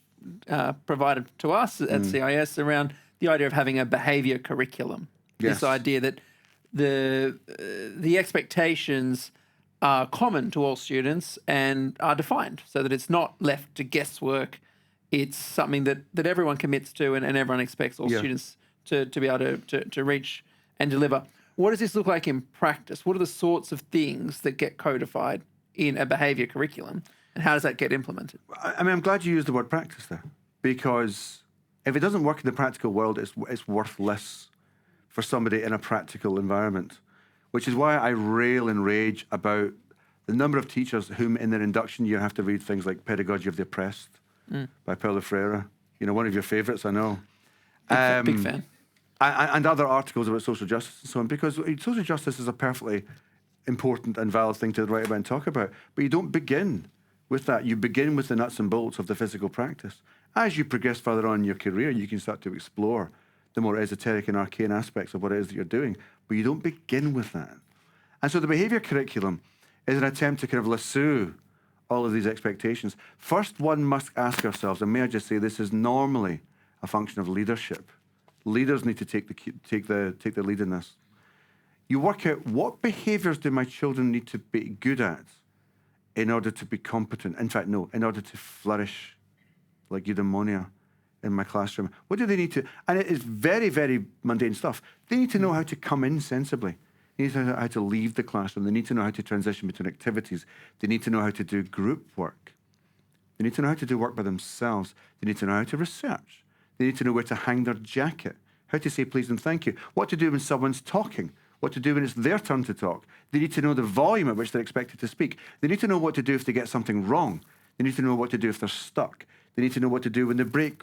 provided to us at CIS around the idea of having a behaviour curriculum. Yes. This idea that the expectations are common to all students and are defined so that it's not left to guesswork it's something that everyone commits to and everyone expects all students to be able to reach and deliver. What does this look like in practice? What are the sorts of things that get codified in a behaviour curriculum, and how does that get implemented? I mean, I'm glad you used the word practice there, because if it doesn't work in the practical world, it's worthless for somebody in a practical environment, which is why I rail and rage about the number of teachers whom in their induction year have to read things like Pedagogy of the Oppressed by Paulo Freire, one of your favourites, I know. Big fan. And other articles about social justice and so on, because social justice is a perfectly important and valid thing to write about and talk about. But you don't begin with that. You begin with the nuts and bolts of the physical practice. As you progress further on in your career, you can start to explore the more esoteric and arcane aspects of what it is that you're doing. But you don't begin with that. And so the behaviour curriculum is an attempt to kind of lasso all of these expectations. First, one must ask ourselves, and may I just say, this is normally a function of leadership. Leaders need to take the lead in this. You work out, what behaviours do my children need to be good at in order to be competent? In fact, no, in order to flourish like eudaimonia in my classroom. What do they need to? And it is very, very mundane stuff. They need to know how to come in sensibly. They need to know how to leave the classroom. They need to know how to transition between activities. They need to know how to do group work. They need to know how to do work by themselves. They need to know how to research. They need to know where to hang their jacket, how to say please and thank you, what to do when someone's talking, what to do when it's their turn to talk. They need to know the volume at which they're expected to speak. They need to know what to do if they get something wrong. They need to know what to do if they're stuck. They need to know what to do when the break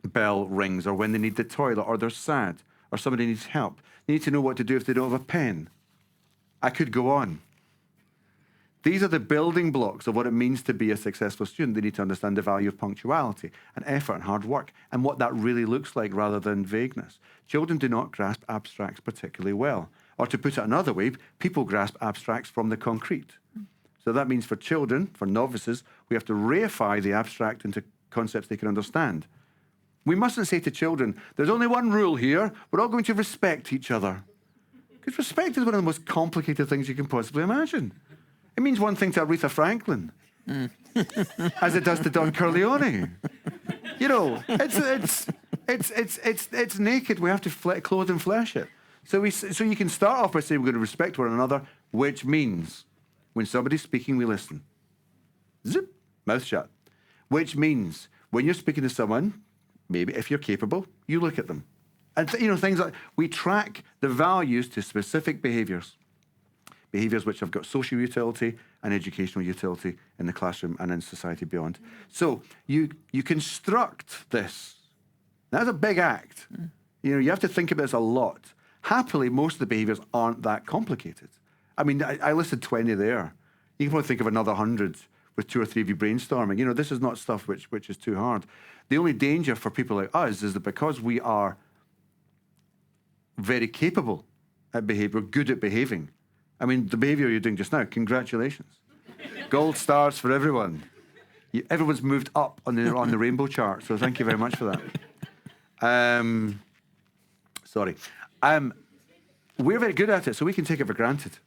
bell rings, or when they need the toilet, or they're sad, or somebody needs help. They need to know what to do if they don't have a pen. I could go on. These are the building blocks of what it means to be a successful student. They need to understand the value of punctuality and effort and hard work and what that really looks like rather than vagueness. Children do not grasp abstracts particularly well. Or to put it another way, people grasp abstracts from the concrete. So that means for children, for novices, we have to reify the abstract into concepts they can understand. We mustn't say to children, there's only one rule here, we're all going to respect each other. Because respect is one of the most complicated things you can possibly imagine. It means one thing to Aretha Franklin, as it does to Don Corleone. It's naked. We have to clothe and flesh it. So you can start off by saying we're going to respect one another, which means when somebody's speaking, we listen. Zip, mouth shut. Which means when you're speaking to someone, maybe if you're capable, you look at them. And things like, we track the values to specific behaviours. Behaviours which have got social utility and educational utility in the classroom and in society beyond. So you construct this. That's a big act. You have to think about this a lot. Happily, most of the behaviours aren't that complicated. I mean, I listed 20 there. You can probably think of another 100 with 2 or 3 of you brainstorming. This is not stuff which is too hard. The only danger for people like us is that because we are very capable at behaviour, good at behaving. I mean, the behaviour you're doing just now, congratulations. Gold stars for everyone. Everyone's moved up on the rainbow chart, so thank you very much for that. Sorry. We're very good at it, so we can take it for granted.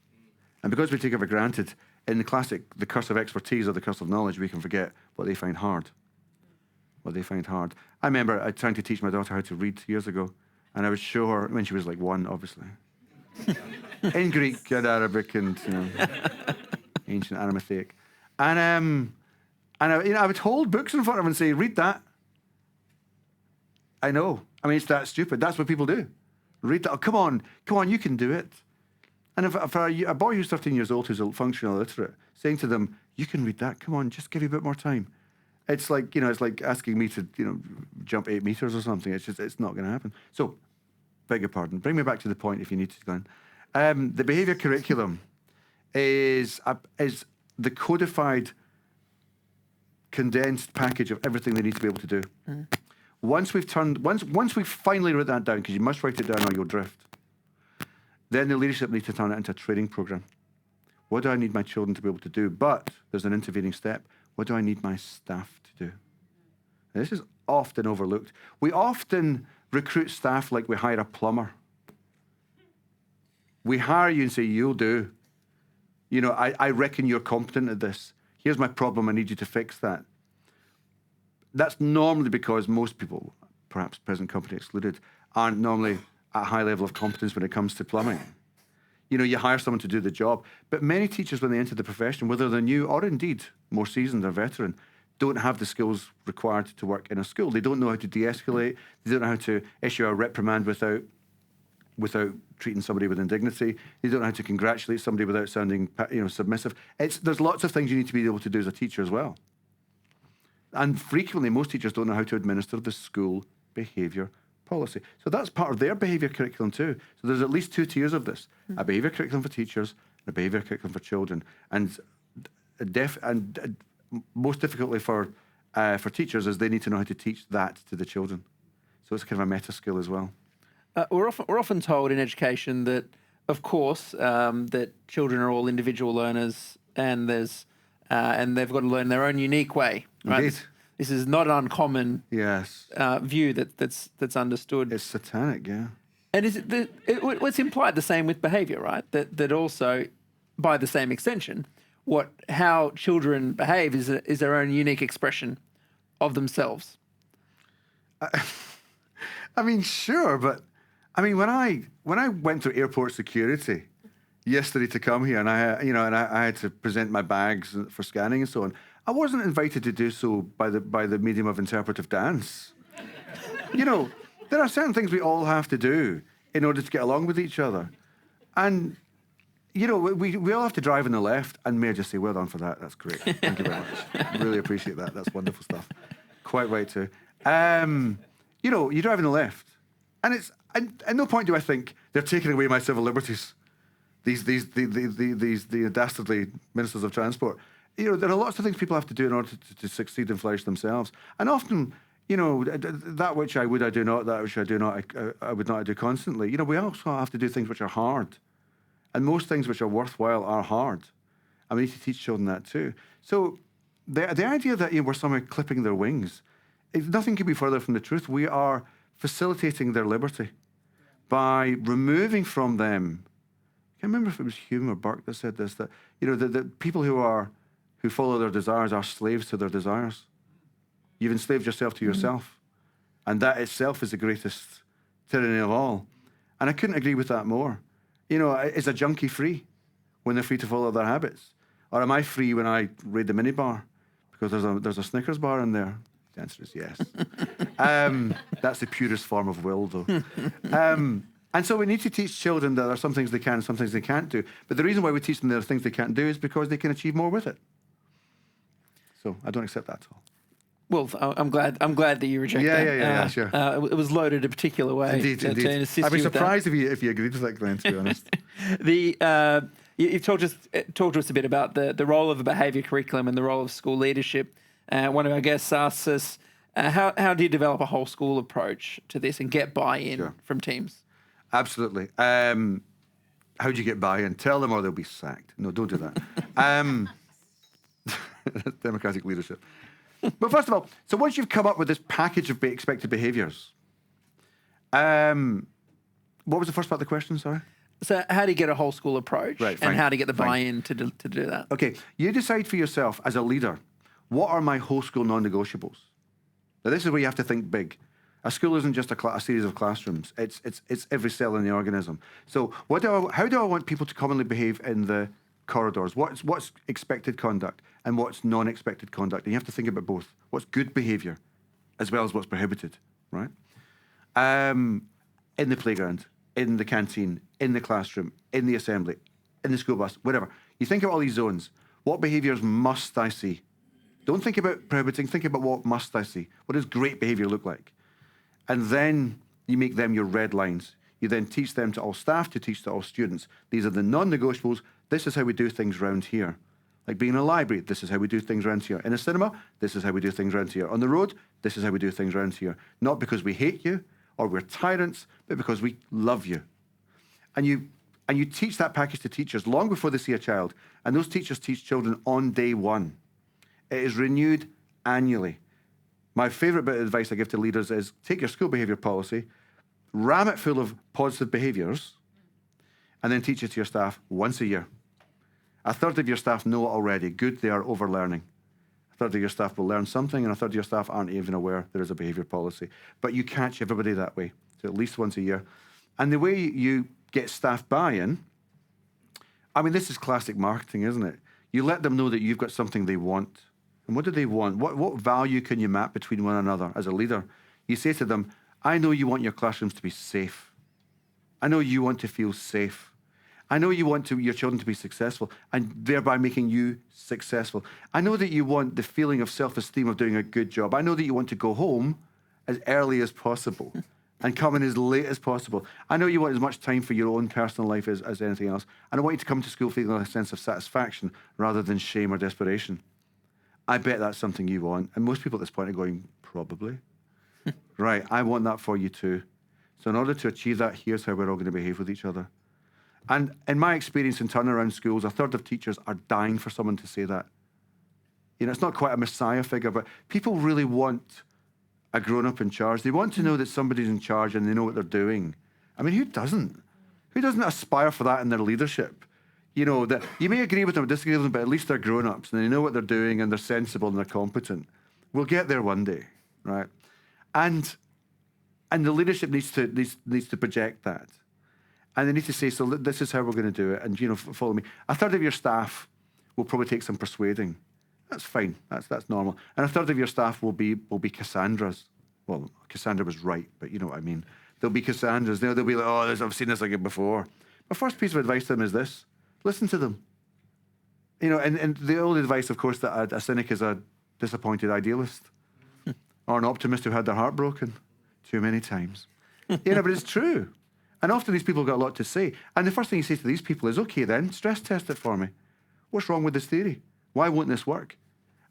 And because we take it for granted, in the classic, the curse of expertise or the curse of knowledge, we can forget what they find hard. What they find hard. I remember trying to teach my daughter how to read years ago, and I would show her, when she was like 1, obviously, in Greek and Arabic and ancient Aramaic. And I would hold books in front of her and say, read that. I know. I mean, it's that stupid. That's what people do. Read that. Oh, come on, you can do it. And for a boy who's 13 years old who's a functional illiterate, saying to them, you can read that, come on, just give you a bit more time. It's like, it's like asking me to, jump 8 meters or something. It's not going to happen. So, beg your pardon. Bring me back to the point if you need to, Glenn. The behaviour curriculum is the codified, condensed package of everything they need to be able to do. Once we've finally written that down, because you must write it down or you'll drift, then the leadership need to turn it into a training program. What do I need my children to be able to do? But there's an intervening step. What do I need my staff to do? And this is often overlooked. We often recruit staff like we hire a plumber. We hire you and say, you'll do. I reckon you're competent at this. Here's my problem. I need you to fix that. that's normally because most people, perhaps present company excluded, aren't normally at a high level of competence when it comes to plumbing. You know, you hire someone to do the job, but many teachers, when they enter the profession, whether they're new or indeed more seasoned or veteran, don't have the skills required to work in a school. They don't know how to de-escalate. They don't know how to issue a reprimand without treating somebody with indignity. They don't know how to congratulate somebody without sounding, submissive. There's lots of things you need to be able to do as a teacher as well. And frequently, most teachers don't know how to administer the school behaviour policy. So that's part of their behaviour curriculum too. So there's at least 2 tiers of this: a behaviour curriculum for teachers and a behaviour curriculum for children. And most difficultly for teachers is they need to know how to teach that to the children. So it's kind of a meta skill as well. We're often told in education that, of course, that children are all individual learners, and they've got to learn their own unique way. Right? Indeed. This is not an uncommon view that's understood. It's satanic, yeah. And is what's implied the same with behaviour, right? That also, by the same extension, how children behave is their own unique expression of themselves. I mean, sure, but I mean, when I went through airport security yesterday to come here, and I had to present my bags for scanning and so on, I wasn't invited to do so by the medium of interpretive dance. You know, there are certain things we all have to do in order to get along with each other, and you know, we all have to drive on the left. And may I just say, well done for that. That's great. Thank you very much. Really appreciate that. That's wonderful stuff. Quite right too. You know, you drive on the left, and at no point do I think they're taking away my civil liberties. These dastardly ministers of transport. You know, there are lots of things people have to do in order to succeed and flourish themselves. And often, you know, that which I would, I do not, that which I do not, I would not, I do constantly. You know, we also have to do things which are hard. And most things which are worthwhile are hard. And we need to teach children that too. So the idea that we're somehow clipping their wings, nothing could be further from the truth. We are facilitating their liberty by removing from them, I can't remember if it was Hume or Burke that said this, that the people who follow their desires are slaves to their desires. You've enslaved yourself to yourself. And that itself is the greatest tyranny of all. And I couldn't agree with that more. You know, is a junkie free when they're free to follow their habits? Or am I free when I raid the minibar because there's a Snickers bar in there? The answer is yes. That's the purest form of will, though. And so we need to teach children that there are some things they can, some things they can't do. But the reason why we teach them there are things they can't do is because they can achieve more with it. So I don't accept that at all. Well, I'm glad that you reject that. Yeah, sure. It was loaded a particular way. Indeed. I'd be surprised if you agreed with that, Glenn, to be honest. You've talked to us a bit about the role of a behaviour curriculum and the role of school leadership. One of our guests asks us, how do you develop a whole school approach to this and get buy-in from teams? Absolutely. How do you get buy-in? Tell them or they'll be sacked. No, don't do that. Democratic leadership. But first of all, so once you've come up with this package of expected behaviours, what was the first part of the question, sorry? So how do you get a whole school approach, and how to get the buy-in to do that? Okay, you decide for yourself as a leader, what are my whole school non-negotiables? Now this is where you have to think big. A school isn't just a series of classrooms. It's every cell in the organism. So how do I want people to commonly behave in the corridors? What's expected conduct and what's non-expected conduct? And you have to think about both. What's good behaviour as well as what's prohibited, right? In the playground, in the canteen, in the classroom, in the assembly, in the school bus, whatever. You think about all these zones. What behaviours must I see? Don't think about prohibiting. Think about what must I see. What does great behaviour look like? And then you make them your red lines. You then teach them to all staff, to teach to all students. These are the non-negotiables. This is how we do things around here. Like being in a library, this is how we do things around here. In a cinema, this is how we do things around here. On the road, this is how we do things around here. Not because we hate you or we're tyrants, but because we love you. And you teach that package to teachers long before they see a child. And those teachers teach children on day one. It is renewed annually. My favourite bit of advice I give to leaders is take your school behaviour policy, ram it full of positive behaviours, and then teach it to your staff once a year. A third of your staff know it already. Good, they are overlearning. A third of your staff will learn something, and a third of your staff aren't even aware there is a behaviour policy. But you catch everybody that way, so at least once a year. And the way you get staff buy-in, I mean, this is classic marketing, isn't it? You let them know that you've got something they want. And what do they want? What value can you map between one another as a leader? You say to them, I know you want your classrooms to be safe. I know you want to feel safe. I know you want your children to be successful and thereby making you successful. I know that you want the feeling of self-esteem of doing a good job. I know that you want to go home as early as possible and come in as late as possible. I know you want as much time for your own personal life as anything else. And I want you to come to school feeling a sense of satisfaction rather than shame or desperation. I bet that's something you want. And most people at this point are going, probably. Right, I want that for you too. So in order to achieve that, here's how we're all going to behave with each other. And in my experience in turnaround schools, a third of teachers are dying for someone to say that. You know, it's not quite a messiah figure, but people really want a grown-up in charge. They want to know that somebody's in charge and they know what they're doing. I mean, who doesn't? Who doesn't aspire for that in their leadership? You know, that you may agree with them or disagree with them, but at least they're grown-ups and they know what they're doing and they're sensible and they're competent. We'll get there one day, right? And the leadership needs to project that. And they need to say, so this is how we're going to do it. And, you know, follow me. A third of your staff will probably take some persuading. That's fine. That's normal. And a third of your staff will be Cassandras. Well, Cassandra was right, but you know what I mean. They'll be Cassandras. They'll be like, oh, I've seen this again before. My first piece of advice to them is this. Listen to them. You know, and the old advice, of course, that a cynic is a disappointed idealist or an optimist who had their heart broken too many times. You know, but it's true. And often these people have got a lot to say. And the first thing you say to these people is, okay, then, stress test it for me. What's wrong with this theory? Why won't this work?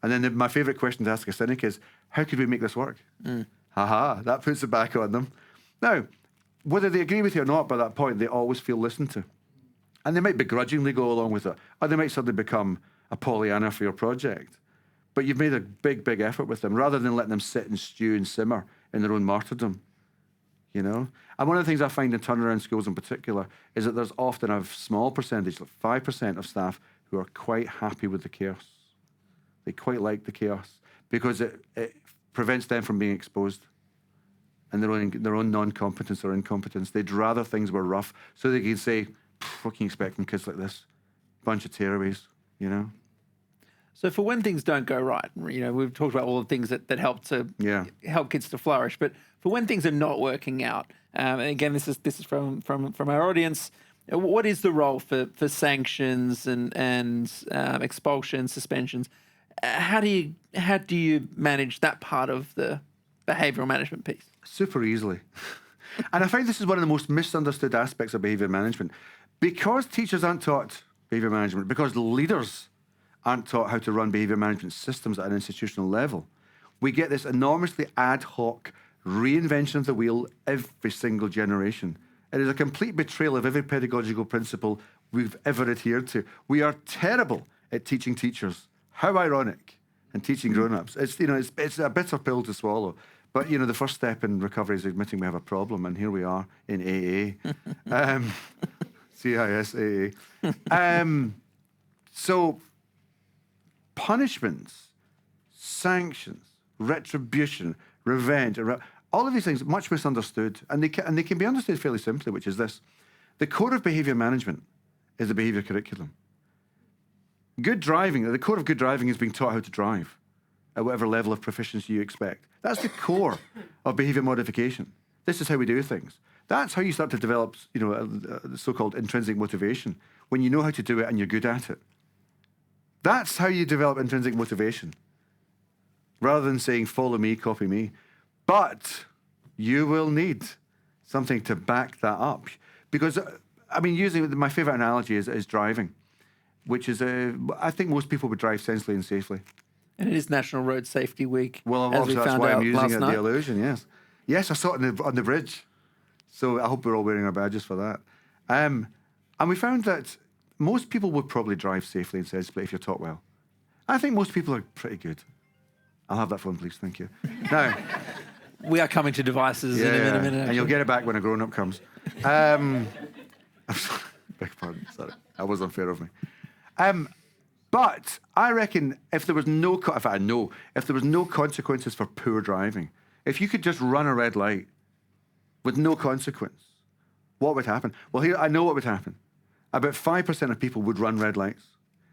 And then my favourite question to ask a cynic is, how could we make this work? Ha-ha, that puts it back on them. Now, whether they agree with you or not by that point, they always feel listened to. And they might begrudgingly go along with it, or they might suddenly become a Pollyanna for your project. But you've made a big, big effort with them, rather than letting them sit and stew and simmer in their own martyrdom. You know? And one of the things I find in turnaround schools in particular is that there's often a small percentage, like 5% of staff, who are quite happy with the chaos. They quite like the chaos because it prevents them from being exposed and their own non-competence or incompetence. They'd rather things were rough so they can say, what can you expect from kids like this? Bunch of tearaways, you know? So for when things don't go right, you know, we've talked about all the things that help to help kids to flourish, but for when things are not working out, and again, this is from our audience, what is the role for sanctions and expulsion, suspensions? How do you manage that part of the behavioural management piece? Super easily. And I find this is one of the most misunderstood aspects of behaviour management. Because teachers aren't taught behaviour management, because leaders aren't taught how to run behaviour management systems at an institutional level, we get this enormously ad hoc reinvention of the wheel every single generation. It is a complete betrayal of every pedagogical principle we've ever adhered to. We are terrible at teaching teachers. How ironic. And teaching grown-ups. It's a bitter pill to swallow. But, you know, the first step in recovery is admitting we have a problem, and here we are in AA. CIS AA. So punishments, sanctions, retribution, revenge, all of these things much misunderstood, and they can be understood fairly simply, which is this. The core of behaviour management is the behaviour curriculum. Good driving, the core of good driving is being taught how to drive at whatever level of proficiency you expect. That's the core of behaviour modification. This is how we do things. That's how you start to develop, you know, the so-called intrinsic motivation, when you know how to do it and you're good at it. That's how you develop intrinsic motivation, rather than saying, follow me, copy me. But you will need something to back that up. Because, I mean, using my favourite analogy is driving, which is, I think most people would drive sensibly and safely. And it is National Road Safety Week. Well, obviously that's why I'm using it, the illusion, yes. Yes, I saw it on the bridge. So I hope we're all wearing our badges for that. And we found that most people would probably drive safely and sensibly if you're taught well. I think most people are pretty good. I'll have that phone, please. Thank you. Now, we are coming to devices in a minute. Actually. And you'll get it back when a grown-up comes. I'm sorry, beg pardon, sorry. That was unfair of me. But But I reckon if there was no consequences for poor driving, if you could just run a red light with no consequence, what would happen? Well, here I know what would happen. About 5% of people would run red lights,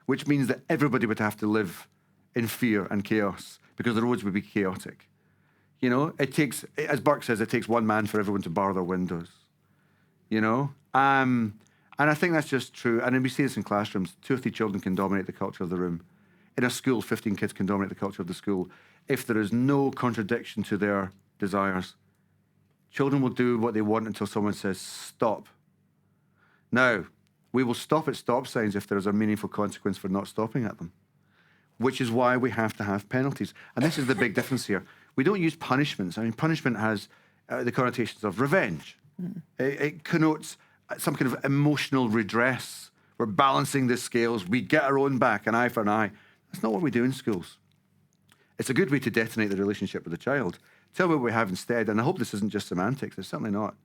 which means that everybody would have to live in fear and chaos because the roads would be chaotic. You know, it takes, as Burke says, it takes one man for everyone to bar their windows. You know? And I think that's just true. And then we see this in classrooms. 2 or 3 children can dominate the culture of the room. In a school, 15 kids can dominate the culture of the school. If there is no contradiction to their desires, children will do what they want until someone says, stop. Now, we will stop at stop signs if there is a meaningful consequence for not stopping at them, which is why we have to have penalties. And this is the big difference here. We don't use punishments. I mean, punishment has the connotations of revenge. It connotes some kind of emotional redress. We're balancing the scales. We get our own back, an eye for an eye. That's not what we do in schools. It's a good way to detonate the relationship with the child. Tell me what we have instead, and I hope this isn't just semantics, it's certainly not,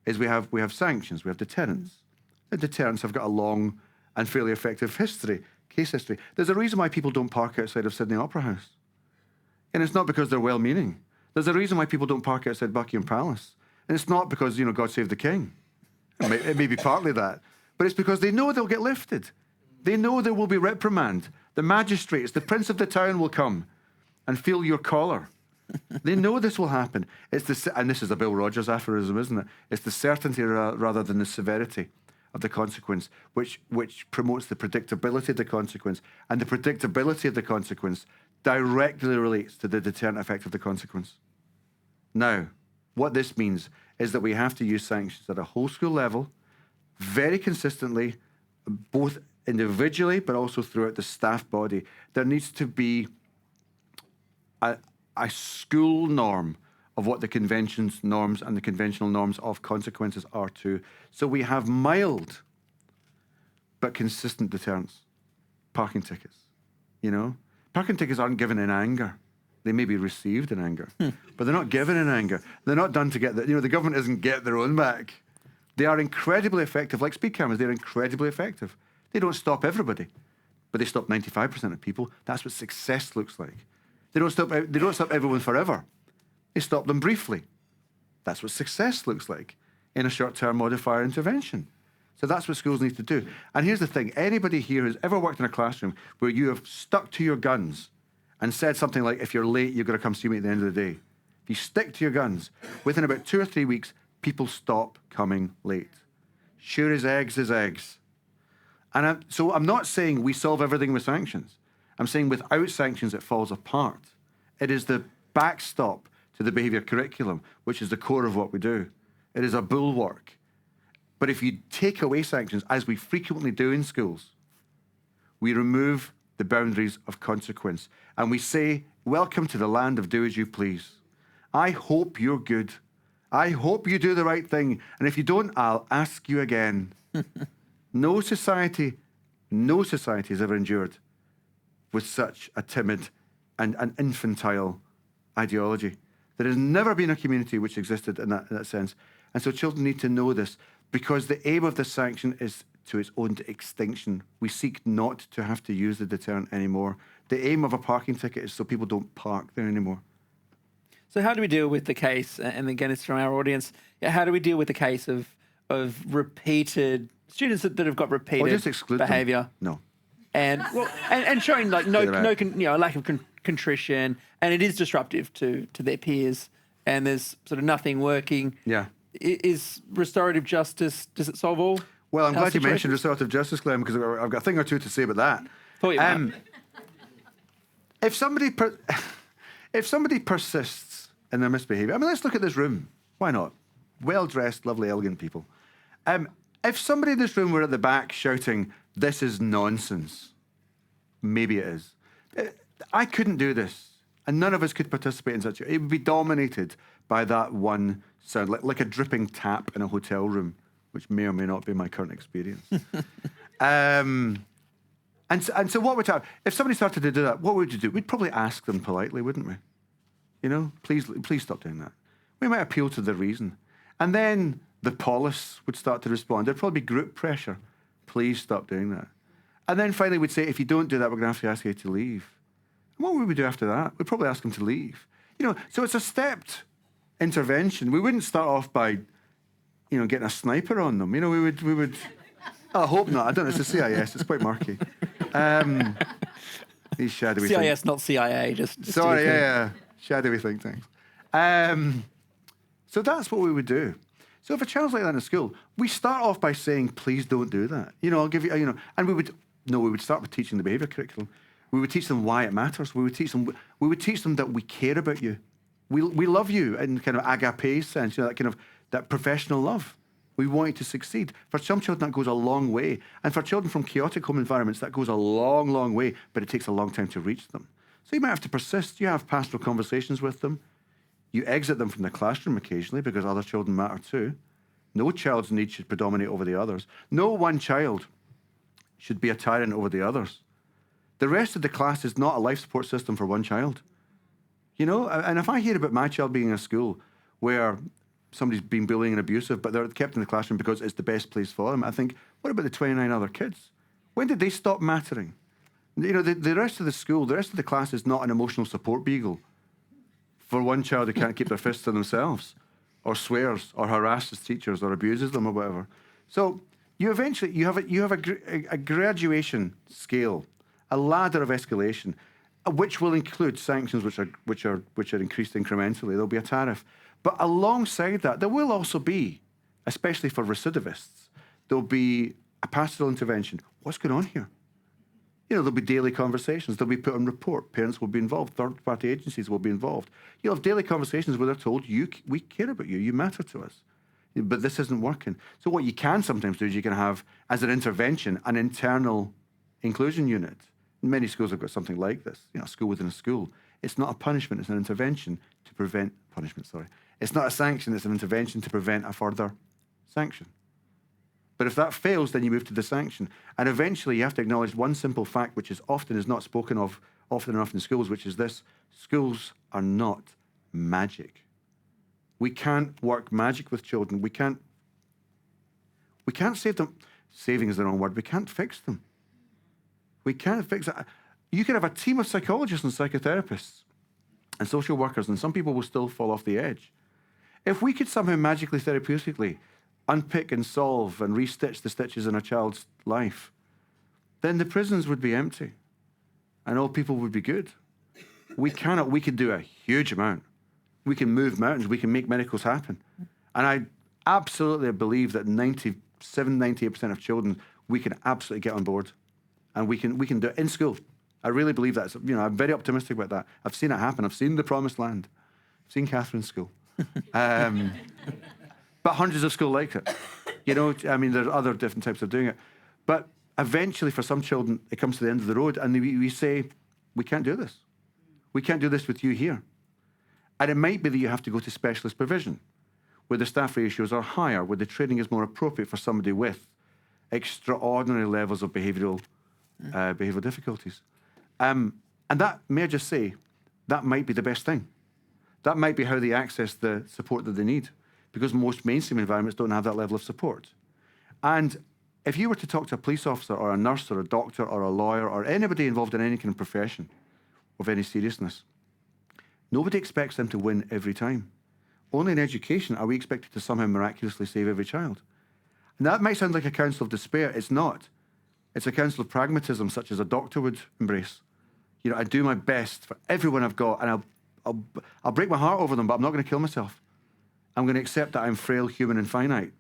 is we have sanctions, we have deterrents. The deterrents have got a long and fairly effective case history. There's a reason why people don't park outside of Sydney Opera House. And it's not because they're well-meaning. There's a reason why people don't park outside Buckingham Palace. And it's not because, you know, God save the king. It may be partly that. But it's because they know they'll get lifted. They know there will be reprimand. The magistrates, the prince of the town will come and feel your collar. They know this will happen. And this is a Bill Rogers aphorism, isn't it? It's the certainty rather than the severity of the consequence, which promotes the predictability of the consequence. And the predictability of the consequence directly relates to the deterrent effect of the consequence. Now, what this means is that we have to use sanctions at a whole school level, very consistently, both individually but also throughout the staff body. There needs to be a school norm of what the convention's norms and the conventional norms of consequences are too. So we have mild but consistent deterrents. Parking tickets, you know? Parking tickets aren't given in anger. They may be received in anger, but they're not given in anger. They're not done to get the government doesn't get their own back. They are incredibly effective, like speed cameras, they're incredibly effective. They don't stop everybody, but they stop 95% of people. That's what success looks like. They don't stop everyone forever. They stop them briefly. That's what success looks like in a short-term modifier intervention. So that's what schools need to do. And here's the thing. Anybody here who's ever worked in a classroom where you have stuck to your guns and said something like, if you're late, you've got to come see me at the end of the day. If you stick to your guns, within about 2 or 3 weeks, people stop coming late. Sure as eggs is eggs. And so I'm not saying we solve everything with sanctions. I'm saying without sanctions, it falls apart. It is the backstop to the behaviour curriculum, which is the core of what we do. It is a bulwark. But if you take away sanctions, as we frequently do in schools, we remove the boundaries of consequence. And we say, welcome to the land of do as you please. I hope you're good. I hope you do the right thing. And if you don't, I'll ask you again. No society has ever endured with such a timid and an infantile ideology. There has never been a community which existed in that sense. And so children need to know this, because the aim of this sanction is to its own extinction. We seek not to have to use the deterrent anymore. The aim of a parking ticket is so people don't park there anymore. So how do we deal with the case, and again, it's from our audience, how do we deal with the case of repeated students that have got repeated behaviour? No. And showing like lack of contrition, and it is disruptive to their peers, and there's sort of nothing working. Yeah. Is restorative justice, does it solve all? Well, I'm glad you mentioned restorative justice, Glenn, because I've got a thing or two to say about that. If somebody persists in their misbehaviour, I mean, let's look at this room. Why not? Well-dressed, lovely, elegant people. If somebody in this room were at the back shouting, "This is nonsense," maybe it is. I couldn't do this, and none of us could participate in such. It would be dominated by that one sound, like a dripping tap in a hotel room, which may or may not be my current experience. And so what would happen? If somebody started to do that, what would you do? We'd probably ask them politely, wouldn't we? You know, please stop doing that. We might appeal to the reason. And then the polis would start to respond. There'd probably be group pressure. Please stop doing that. And then finally we'd say, if you don't do that, we're going to have to ask you to leave. And what would we do after that? We'd probably ask them to leave. So it's a stepped intervention. We wouldn't start off by, getting a sniper on them. We would. I hope not. I don't know. It's the CIS. It's quite murky. These shadowy CIS, not CIA. Just sorry, yeah. Shadowy think tanks. So that's what we would do. So if a child's like that in school, we start off by saying, please don't do that. I'll give you, and we would start with teaching the behaviour curriculum. We would teach them why it matters. We would teach them that we care about you. We love you in kind of agape sense, that professional love. We want you to succeed. For some children, that goes a long way. And for children from chaotic home environments, that goes a long, long way, but it takes a long time to reach them. So you might have to persist. You have pastoral conversations with them. You exit them from the classroom occasionally because other children matter too. No child's needs should predominate over the others. No one child should be a tyrant over the others. The rest of the class is not a life support system for one child. And if I hear about my child being in a school where somebody's been bullying and abusive, but they're kept in the classroom because it's the best place for them, I think, what about the 29 other kids? When did they stop mattering? The rest of the school, the rest of the class is not an emotional support beagle for one child who can't keep their fists to themselves, or swears, or harasses teachers, or abuses them, or whatever. So you have a graduation scale, a ladder of escalation, which will include sanctions, which are increased incrementally. There'll be a tariff, but alongside that, there will also be, especially for recidivists, there'll be a pastoral intervention. What's going on here? There'll be daily conversations. They'll be put on report. Parents will be involved. Third-party agencies will be involved. You'll have daily conversations where they're told, we care about you. You matter to us. But this isn't working. So what you can sometimes do is you can have, as an intervention, an internal inclusion unit. Many schools have got something like this, a school within a school. It's not a punishment. It's an intervention to prevent punishment, sorry. It's not a sanction. It's an intervention to prevent a further sanction. But if that fails, then you move to the sanction. And eventually you have to acknowledge one simple fact, which is not spoken of often enough in schools, which is this: schools are not magic. We can't work magic with children. We can't save them. Saving is the wrong word. We can't fix them. We can't fix it. You can have a team of psychologists and psychotherapists and social workers, and some people will still fall off the edge. If we could somehow magically, therapeutically unpick and solve and restitch the stitches in a child's life, then the prisons would be empty and all people would be good. We can do a huge amount. We can move mountains. We can make miracles happen. And I absolutely believe that 98% of children, we can absolutely get on board. And we can do it in school. I really believe that. I'm very optimistic about that. I've seen it happen. I've seen the promised land. I've seen Catherine's school. But hundreds of schools like it. There's other different types of doing it. But eventually, for some children, it comes to the end of the road, and we say, we can't do this. We can't do this with you here. And it might be that you have to go to specialist provision, where the staff ratios are higher, where the training is more appropriate for somebody with extraordinary levels of behavioural difficulties. And that, may I just say, that might be the best thing. That might be how they access the support that they need, because most mainstream environments don't have that level of support. And if you were to talk to a police officer or a nurse or a doctor or a lawyer or anybody involved in any kind of profession of any seriousness, nobody expects them to win every time. Only in education are we expected to somehow miraculously save every child. And that might sound like a counsel of despair. It's not. It's a counsel of pragmatism, such as a doctor would embrace. I do my best for everyone I've got, and I'll break my heart over them, but I'm not going to kill myself. I'm going to accept that I'm frail, human, and finite.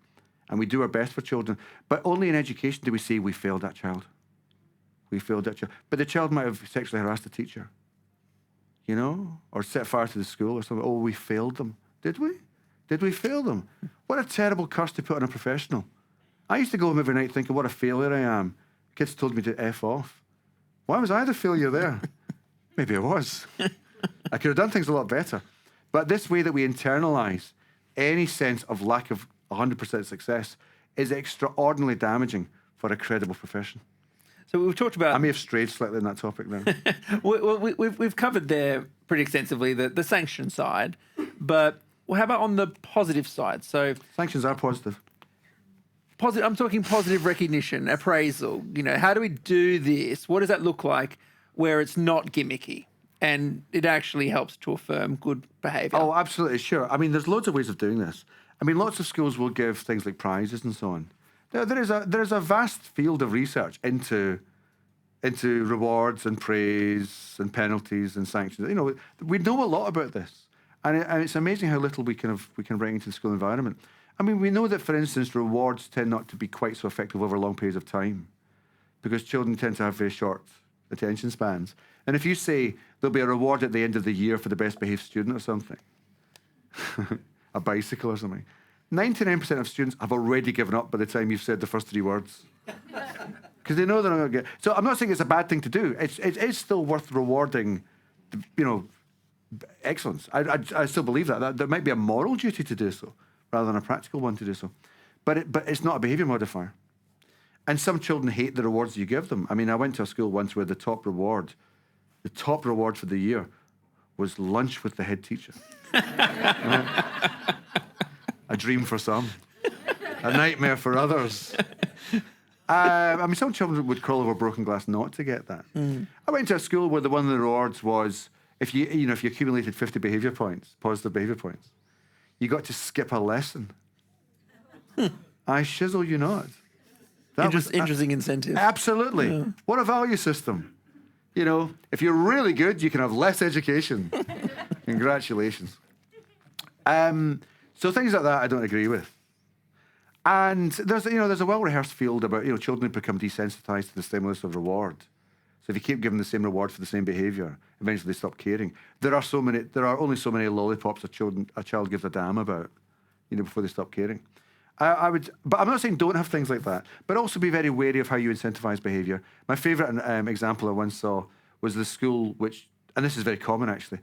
And we do our best for children. But only in education do we say we failed that child. We failed that child. But the child might have sexually harassed the teacher, or set fire to the school or something. Oh, we failed them. Did we? Did we fail them? What a terrible curse to put on a professional. I used to go home every night thinking, what a failure I am. Kids told me to F off. Why was I the failure there? Maybe I was. I could have done things a lot better. But this way that we internalise any sense of lack of 100% success is extraordinarily damaging for a credible profession. So we've talked about... I may have strayed slightly on that topic now. We've covered there pretty extensively the sanction side, but how about on the positive side? So sanctions are positive. positive. I'm talking positive recognition, appraisal. You know, how do we do this? What does that look like where it's not gimmicky and it actually helps to affirm good behaviour? Oh, absolutely, sure. I mean, there's loads of ways of doing this. I mean, lots of schools will give things like prizes and so on. There is a vast field of research into rewards and praise and penalties and sanctions. You know, we know a lot about this, and it's amazing how little we can bring into the school environment. I mean, we know that, for instance, rewards tend not to be quite so effective over long periods of time because children tend to have very short attention spans. And if you say there'll be a reward at the end of the year for the best behaved student or something, a bicycle or something, 99% of students have already given up by the time you've said the first 3 words. Because they know they're not going to get. So I'm not saying it's a bad thing to do. It's still worth rewarding, you know, excellence. I still believe that. There might be a moral duty to do so rather than a practical one to do so. But it's not a behaviour modifier. And some children hate the rewards you give them. I mean, I went to a school once where the top reward for the year was lunch with the head teacher. A dream for some, a nightmare for others. I mean, some children would crawl over broken glass not to get that. I went to a school where one of the rewards was if you accumulated 50 behaviour points, positive behaviour points, you got to skip a lesson. I shizzle you not. That was interesting incentive. Absolutely. Yeah. What a value system. You know, if you're really good, you can have less education. Congratulations. So things like that I don't agree with. And there's a well-rehearsed field about, children who become desensitized to the stimulus of reward. So if you keep giving the same reward for the same behavior, eventually they stop caring. There are only so many lollipops a child gives a damn about, before they stop caring. But I'm not saying don't have things like that, but also be very wary of how you incentivize behavior. My favorite example I once saw was the school and this is very common actually,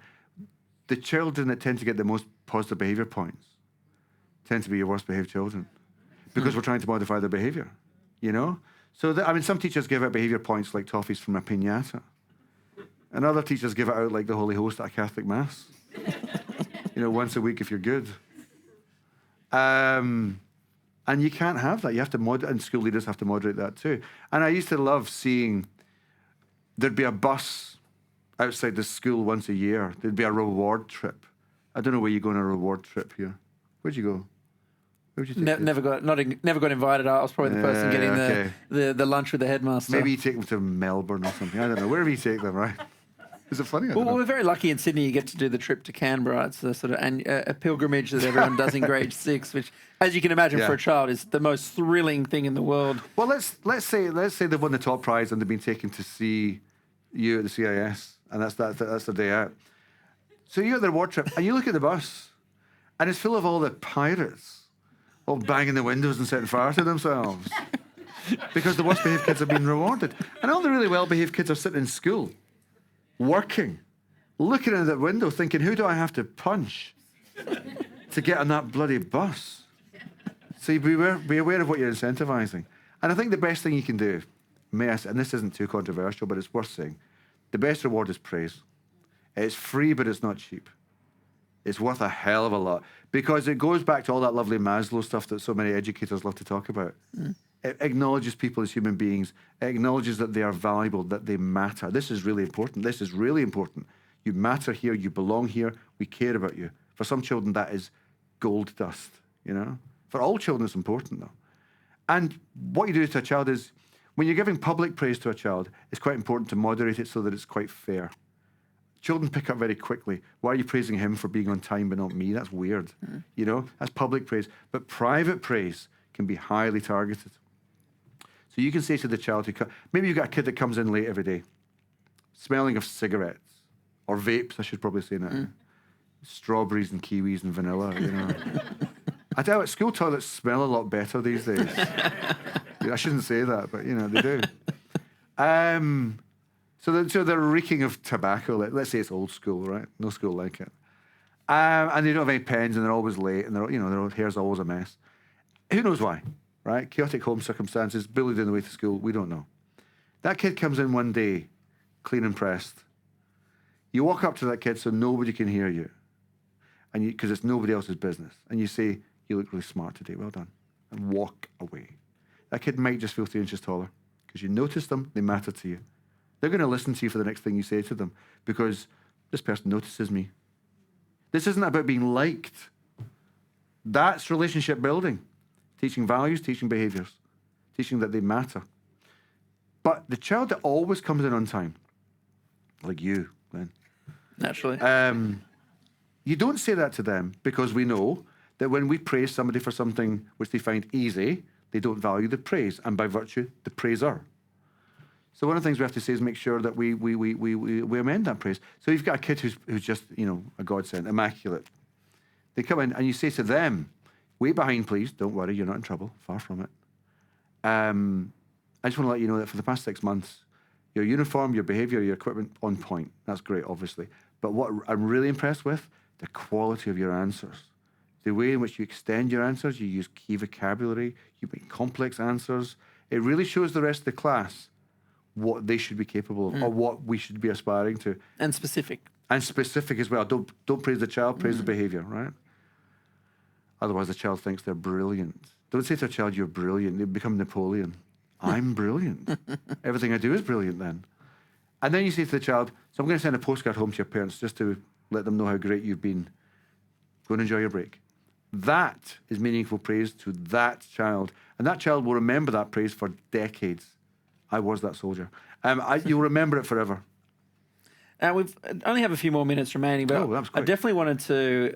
the children that tend to get the most positive behavior points tend to be your worst behaved children because we're trying to modify their behavior, So, some teachers give out behavior points like toffees from a piñata. And other teachers give it out like the Holy Host at a Catholic Mass. Once a week if you're good. And you can't have that. You have to and school leaders have to moderate that too. And I used to love seeing there'd be a bus outside the school once a year. There'd be a reward trip. I don't know where you go on a reward trip here. Where'd you go? Where'd you take never got invited. I was probably the person getting the lunch with the headmaster. Maybe you take them to Melbourne or something. I don't know. Wherever you take them, right? Is it funny? Well, we're very lucky in Sydney. You get to do the trip to Canberra. It's a sort of a pilgrimage that everyone does in grade 6, which, as you can imagine, for a child, is the most thrilling thing in the world. Well, let's say they've won the top prize and they've been taken to see you at the CIS, and that's the day out. So you're at the reward trip, and you look at the bus, and it's full of all the pirates, all banging the windows and setting fire to themselves, because the worst behaved kids have been rewarded, and all the really well behaved kids are sitting in school, working, looking at that window, thinking, who do I have to punch to get on that bloody bus? So be aware of what you're incentivizing. And I think the best thing you can do, and this isn't too controversial, but it's worth saying, the best reward is praise. It's free, but it's not cheap. It's worth a hell of a lot because it goes back to all that lovely Maslow stuff that so many educators love to talk about. It acknowledges people as human beings. It acknowledges that they are valuable, that they matter. This is really important. This is really important. You matter here. You belong here. We care about you. For some children, that is gold dust, For all children, it's important, though. And what you do to a child is, when you're giving public praise to a child, it's quite important to moderate it so that it's quite fair. Children pick up very quickly. Why are you praising him for being on time but not me? That's weird. That's public praise. But private praise can be highly targeted. So you can say to the child maybe you've got a kid that comes in late every day, smelling of cigarettes, or vapes, I should probably say now. Strawberries and kiwis and vanilla, I tell you, school toilets smell a lot better these days. I shouldn't say that, but, they do. So they're reeking of tobacco. Let's say it's old school, right? No school like it. And they don't have any pens, and they're always late, and their hair's always a mess. Who knows why, right? Chaotic home circumstances, bullied on the way to school, we don't know. That kid comes in one day, clean and pressed. You walk up to that kid so nobody can hear you, and because it's nobody else's business, and you say, you look really smart today, well done, and walk away. that kid might just feel 3 inches taller because you notice them, they matter to you. They're going to listen to you for the next thing you say to them because this person notices me. This isn't about being liked. That's relationship building. Teaching values, teaching behaviours, teaching that they matter. But the child that always comes in on time, like you, Glenn. Naturally. You don't say that to them because we know that when we praise somebody for something which they find easy, they don't value the praise, and by virtue, the praiser. So one of the things we have to say is make sure that we amend that praise. So you've got a kid who's just, a godsend, immaculate. They come in and you say to them, "Way behind, please. Don't worry, you're not in trouble. Far from it. I just want to let you know that for the past 6 months, your uniform, your behaviour, your equipment, on point. That's great, obviously. But what I'm really impressed with, the quality of your answers. The way in which you extend your answers, you use key vocabulary, you make complex answers. It really shows the rest of the class what they should be capable of or what we should be aspiring to. And specific. And specific as well. Don't praise the child, praise the behaviour, right? Otherwise, the child thinks they're brilliant. Don't say to a child, "You're brilliant." They become Napoleon. I'm brilliant. Everything I do is brilliant then. And then you say to the child, "So I'm going to send a postcard home to your parents just to let them know how great you've been. Go and enjoy your break." That is meaningful praise to that child. And that child will remember that praise for decades. I was that soldier. You'll remember it forever. We only have a few more minutes remaining, but that was I quick. definitely wanted to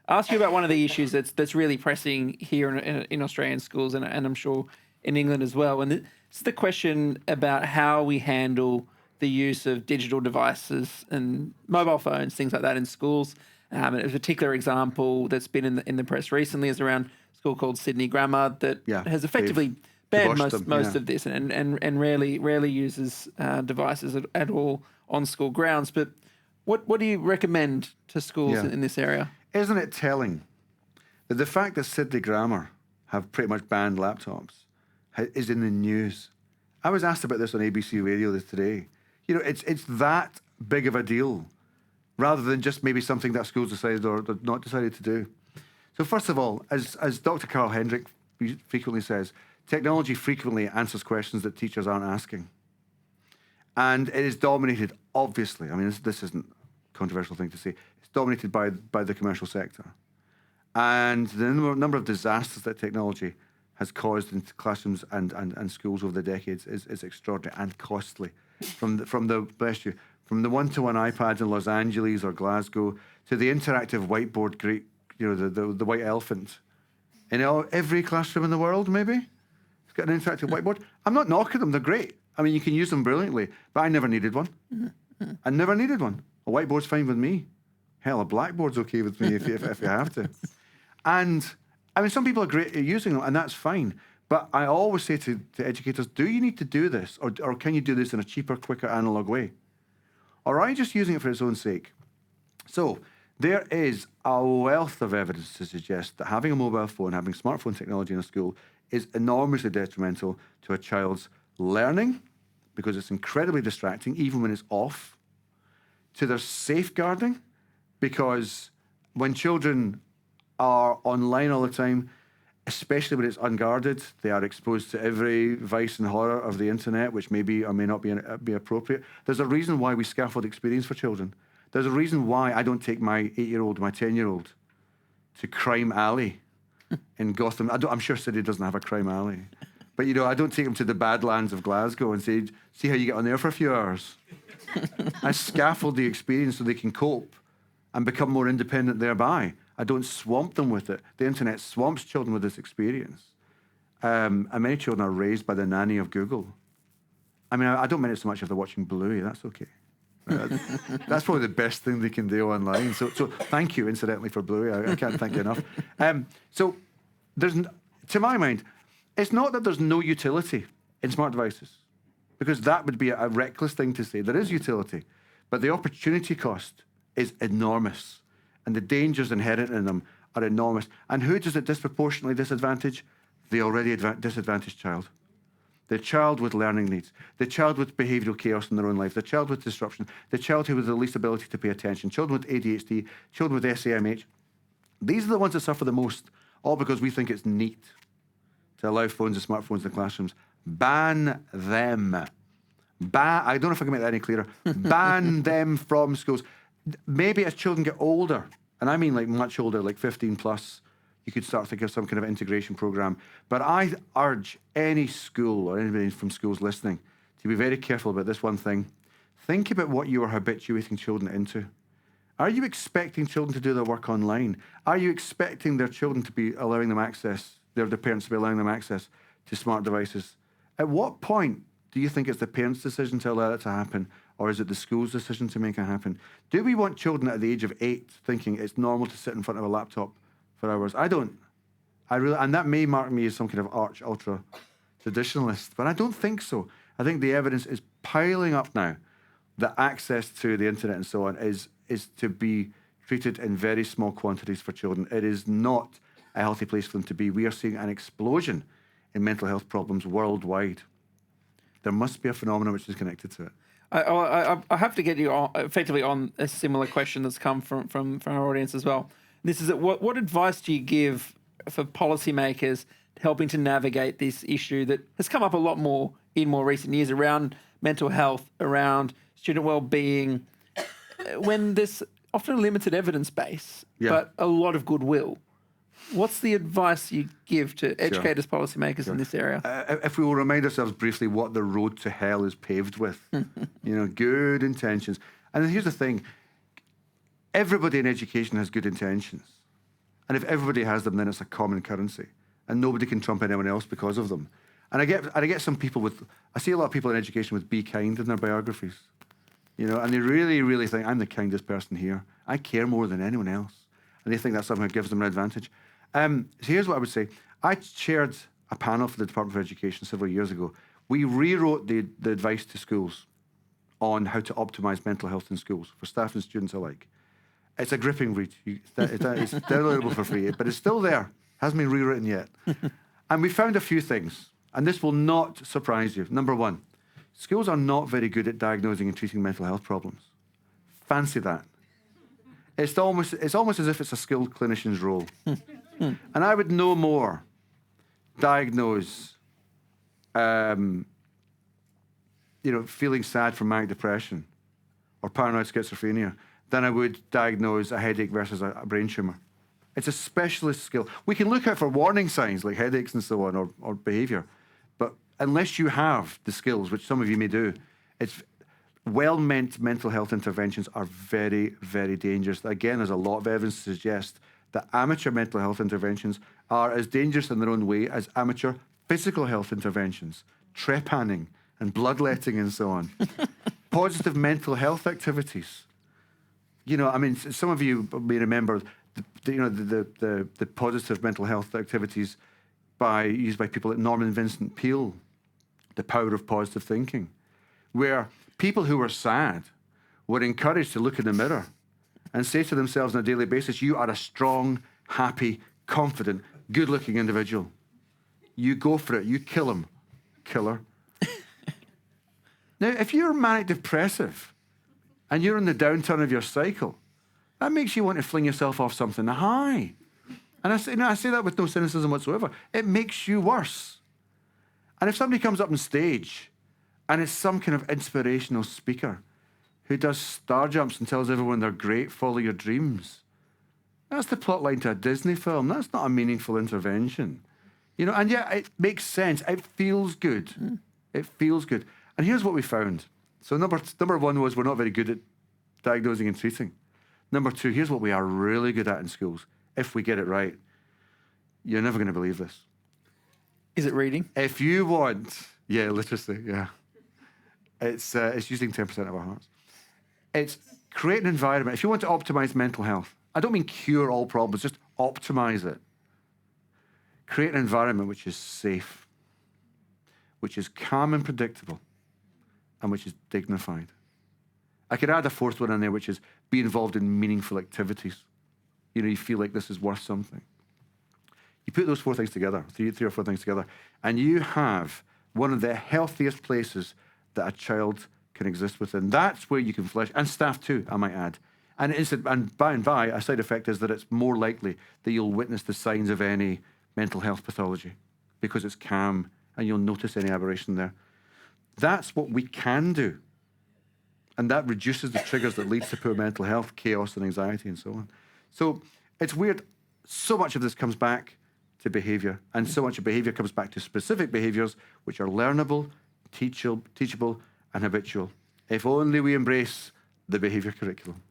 ask you about one of the issues that's really pressing here in Australian schools, and I'm sure in England as well. And it's the question about how we handle the use of digital devices and mobile phones, things like that in schools. And a particular example that's been in the press recently is around a school called Sydney Grammar that has effectively banned most of this and rarely uses devices at all on school grounds. But what do you recommend to schools in this area? Isn't it telling that the fact that Sydney Grammar have pretty much banned laptops is in the news? I was asked about this on ABC Radio today. It's that big of a deal, rather than just maybe something that schools decided or not decided to do. So first of all, as Dr. Carl Hendrick frequently says, technology frequently answers questions that teachers aren't asking. And it is dominated, obviously, I mean, this isn't a controversial thing to say, it's dominated by the commercial sector. And the number of disasters that technology has caused in classrooms and schools over the decades is extraordinary and costly. From the one-to-one iPads in Los Angeles or Glasgow to the interactive whiteboard, the white elephant in every classroom in the world, maybe. It's got an interactive whiteboard. I'm not knocking them, they're great. I mean, you can use them brilliantly, but I never needed one. I never needed one. A whiteboard's fine with me. Hell, a blackboard's okay with me if you have to. And, I mean, some people are great at using them, and that's fine. But I always say to educators, do you need to do this? Or can you do this in a cheaper, quicker, analog way? Or are you just using it for its own sake? So there is a wealth of evidence to suggest that having a mobile phone, having smartphone technology in a school is enormously detrimental to a child's learning because it's incredibly distracting, even when it's off, to their safeguarding, because when children are online all the time, especially when it's unguarded, they are exposed to every vice and horror of the internet, which may be or may not be appropriate. There's a reason why we scaffold experience for children. There's a reason why I don't take my 8-year-old, my 10-year-old to Crime Alley in Gotham. I'm sure Sydney doesn't have a Crime Alley. But, I don't take them to the Badlands of Glasgow and say, see how you get on there for a few hours. I scaffold the experience so they can cope and become more independent thereby. I don't swamp them with it. The internet swamps children with this experience. And many children are raised by the nanny of Google. I mean, I don't mean it so much if they're watching Bluey. That's okay. That's probably the best thing they can do online. So thank you, incidentally, for Bluey. I can't thank you enough. So to my mind, it's not that there's no utility in smart devices, because that would be a reckless thing to say. There is utility, but the opportunity cost is enormous, and the dangers inherent in them are enormous. And who does it disproportionately disadvantage? The already disadvantaged child. The child with learning needs, the child with behavioural chaos in their own life, the child with disruption, the child who has the least ability to pay attention, children with ADHD, children with SAMH. These are the ones that suffer the most, all because we think it's neat to allow phones and smartphones in the classrooms. Ban them. I don't know if I can make that any clearer. Ban them from schools. Maybe as children get older, and I mean like much older, like 15 plus, you could start thinking of some kind of integration program. But I urge any school or anybody from schools listening to be very careful about this one thing. Think about what you are habituating children into. Are you expecting children to do their work online? Are you expecting their children to be allowing them access, their parents to be allowing them access to smart devices? At what point do you think it's the parents' decision to allow that to happen, or is it the school's decision to make it happen? Do we want children at the age of 8 thinking it's normal to sit in front of a laptop for hours? I don't. And that may mark me as some kind of arch ultra traditionalist, but I don't think so. I think the evidence is piling up now that access to the internet and so on is to be treated in very small quantities for children. It is not a healthy place for them to be. We are seeing an explosion in mental health problems worldwide. There must be a phenomenon which is connected to it. I have to get you effectively on a similar question that's come from our audience as well. This is what advice do you give for policymakers helping to navigate this issue that has come up a lot more in more recent years around mental health, around student well-being, when there's often a limited evidence base, but a lot of goodwill? What's the advice you give to educators, policymakers in this area? If we will remind ourselves briefly what the road to hell is paved with, good intentions. And then here's the thing. Everybody in education has good intentions. And if everybody has them, then it's a common currency. And nobody can trump anyone else because of them. And I get some people I see a lot of people in education with "be kind" in their biographies. And they really, really think, I'm the kindest person here. I care more than anyone else. And they think that somehow gives them an advantage. So here's what I would say. I chaired a panel for the Department of Education several years ago. We rewrote the advice to schools on how to optimize mental health in schools for staff and students alike. It's a gripping read. It's downloadable for free, but it's still there. Hasn't been rewritten yet. And we found a few things, and this will not surprise you. Number one, schools are not very good at diagnosing and treating mental health problems. Fancy that. It's almost as if it's a skilled clinician's role. And I would no more diagnose, feeling sad from manic depression or paranoid schizophrenia than I would diagnose a headache versus a brain tumor. It's a specialist skill. We can look out for warning signs like headaches and so on, or behaviour. But unless you have the skills, which some of you may do, it's well-meant mental health interventions are very, very dangerous. Again, there's a lot of evidence to suggest that amateur mental health interventions are as dangerous in their own way as amateur physical health interventions, trepanning and bloodletting and so on. Positive mental health activities. Some of you may remember the positive mental health activities used by people like Norman Vincent Peale, the power of positive thinking, where people who were sad were encouraged to look in the mirror and say to themselves on a daily basis, you are a strong, happy, confident, good-looking individual. You go for it. You kill him. Killer. Now, if you're manic depressive and you're in the downturn of your cycle, that makes you want to fling yourself off something high. And I say that with no cynicism whatsoever. It makes you worse. And if somebody comes up on stage and it's some kind of inspirational speaker who does star jumps and tells everyone they're great, follow your dreams, that's the plot line to a Disney film. That's not a meaningful intervention. And yet it makes sense. It feels good. It feels good. And here's what we found. So number one was we're not very good at diagnosing and treating. Number two, here's what we are really good at in schools. If we get it right, you're never going to believe this. Is it reading? If you want, literacy, It's using 10% of our hearts. It's create an environment. If you want to optimize mental health, I don't mean cure all problems, just optimize it. Create an environment which is safe, which is calm and predictable, and which is dignified. I could add a fourth one in there, which is be involved in meaningful activities. You feel like this is worth something. You put those four things together, three or four things together, and you have one of the healthiest places that a child can exist within. That's where you can flourish, and staff too, I might add. And by, a side effect is that it's more likely that you'll witness the signs of any mental health pathology. because it's calm and you'll notice any aberration there. That's what we can do. And that reduces the triggers that leads to poor mental health, chaos and anxiety and so on. So it's weird. So much of this comes back to behaviour, and so much of behaviour comes back to specific behaviours which are learnable, teachable and habitual. If only we embrace the behaviour curriculum.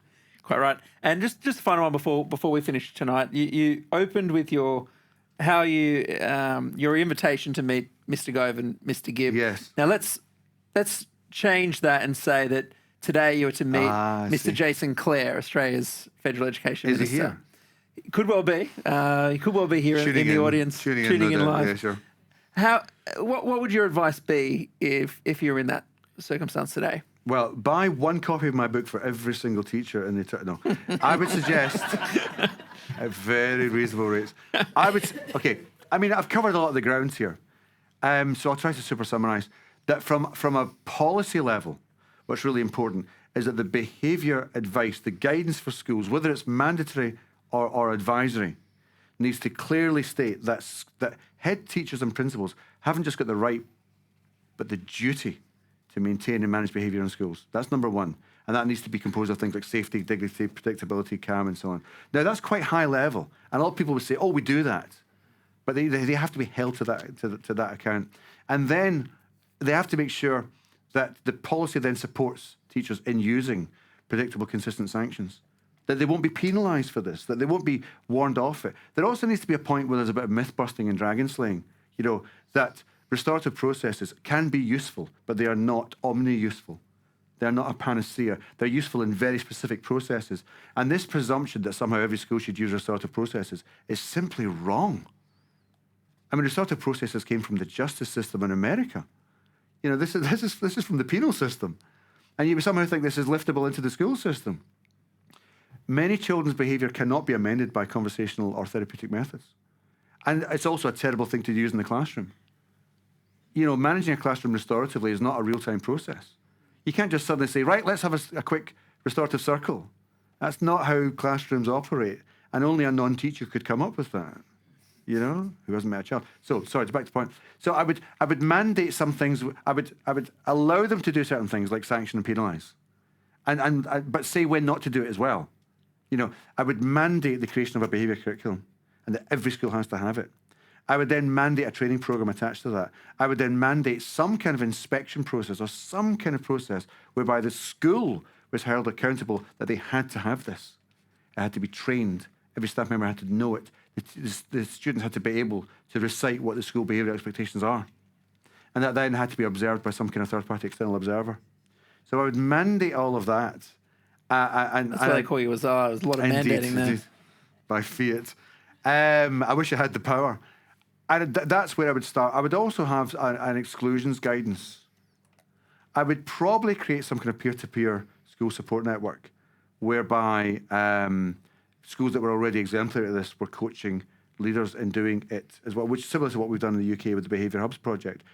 Quite right. And just a final one before we finish tonight. You opened with your invitation to meet Mr. Gove and Mr. Gibb. Yes. Now let's change that and say that today you were to meet Mr. Jason Clare, Australia's Federal Education Minister. Is he here? Could well be. He could well be here in the audience, tuning in live. Yeah, sure. What would your advice be if you were in that circumstance today? Well, buy one copy of my book for every single teacher in the... No. I would suggest, at very reasonable rates, okay, I mean, I've covered a lot of the ground here, so I'll try to super summarise that from a policy level, what's really important is that the behaviour advice, the guidance for schools, whether it's mandatory or advisory, needs to clearly state that head teachers and principals haven't just got the right, but the duty to maintain and manage behaviour in schools. That's number one. And that needs to be composed of things like safety, dignity, predictability, calm, and so on. Now, that's quite high level. And a lot of people would say, oh, we do that. But they have to be held to that account. And then they have to make sure that the policy then supports teachers in using predictable, consistent sanctions, that they won't be penalised for this, that they won't be warned off it. There also needs to be a point where there's a bit of myth-busting and dragon slaying, that restorative processes can be useful, but they are not omni-useful. They're not a panacea. They're useful in very specific processes. And this presumption that somehow every school should use restorative processes is simply wrong. I mean, restorative processes came from the justice system in America. This is from the penal system. And you would somehow think this is liftable into the school system. Many children's behaviour cannot be amended by conversational or therapeutic methods. And it's also a terrible thing to use in the classroom. Managing a classroom restoratively is not a real-time process. You can't just suddenly say, right, let's have a quick restorative circle. That's not how classrooms operate. And only a non-teacher could come up with that, who hasn't met a child. So, sorry, back to the point. So I would mandate some things. I would allow them to do certain things like sanction and penalise, but say when not to do it as well. I would mandate the creation of a behaviour curriculum and that every school has to have it. I would then mandate a training programme attached to that. I would then mandate some kind of inspection process or some kind of process whereby the school was held accountable that they had to have this. It had to be trained. Every staff member had to know it. The students had to be able to recite what the school behaviour expectations are. And that then had to be observed by some kind of third-party external observer. So I would mandate all of that. That's why they call you a tsar. There's a lot of mandating there. By fiat. I wish I had the power. And that's where I would start. I would also have an exclusions guidance. I would probably create some kind of peer-to-peer school support network whereby schools that were already exemplary of this were coaching leaders in doing it as well, which is similar to what we've done in the UK with the Behaviour Hubs project,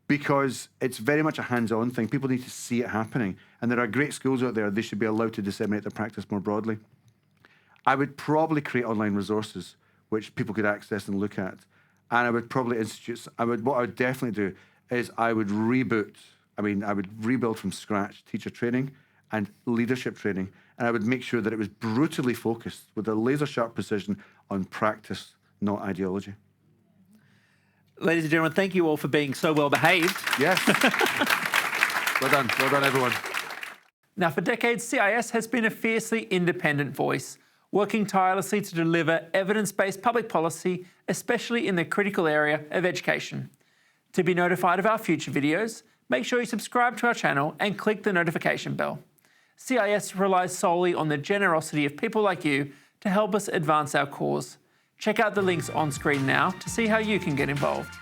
because it's very much a hands-on thing. People need to see it happening. And there are great schools out there. They should be allowed to disseminate their practice more broadly. I would probably create online resources which people could access and look at. And I would probably what I would definitely do is I would rebuild from scratch teacher training and leadership training. And I would make sure that it was brutally focused with a laser sharp precision on practice, not ideology. Ladies and gentlemen, thank you all for being so well behaved. Yes. Well done everyone. Now, for decades, CIS has been a fiercely independent voice, working tirelessly to deliver evidence-based public policy, especially in the critical area of education. To be notified of our future videos, make sure you subscribe to our channel and click the notification bell. CIS relies solely on the generosity of people like you to help us advance our cause. Check out the links on screen now to see how you can get involved.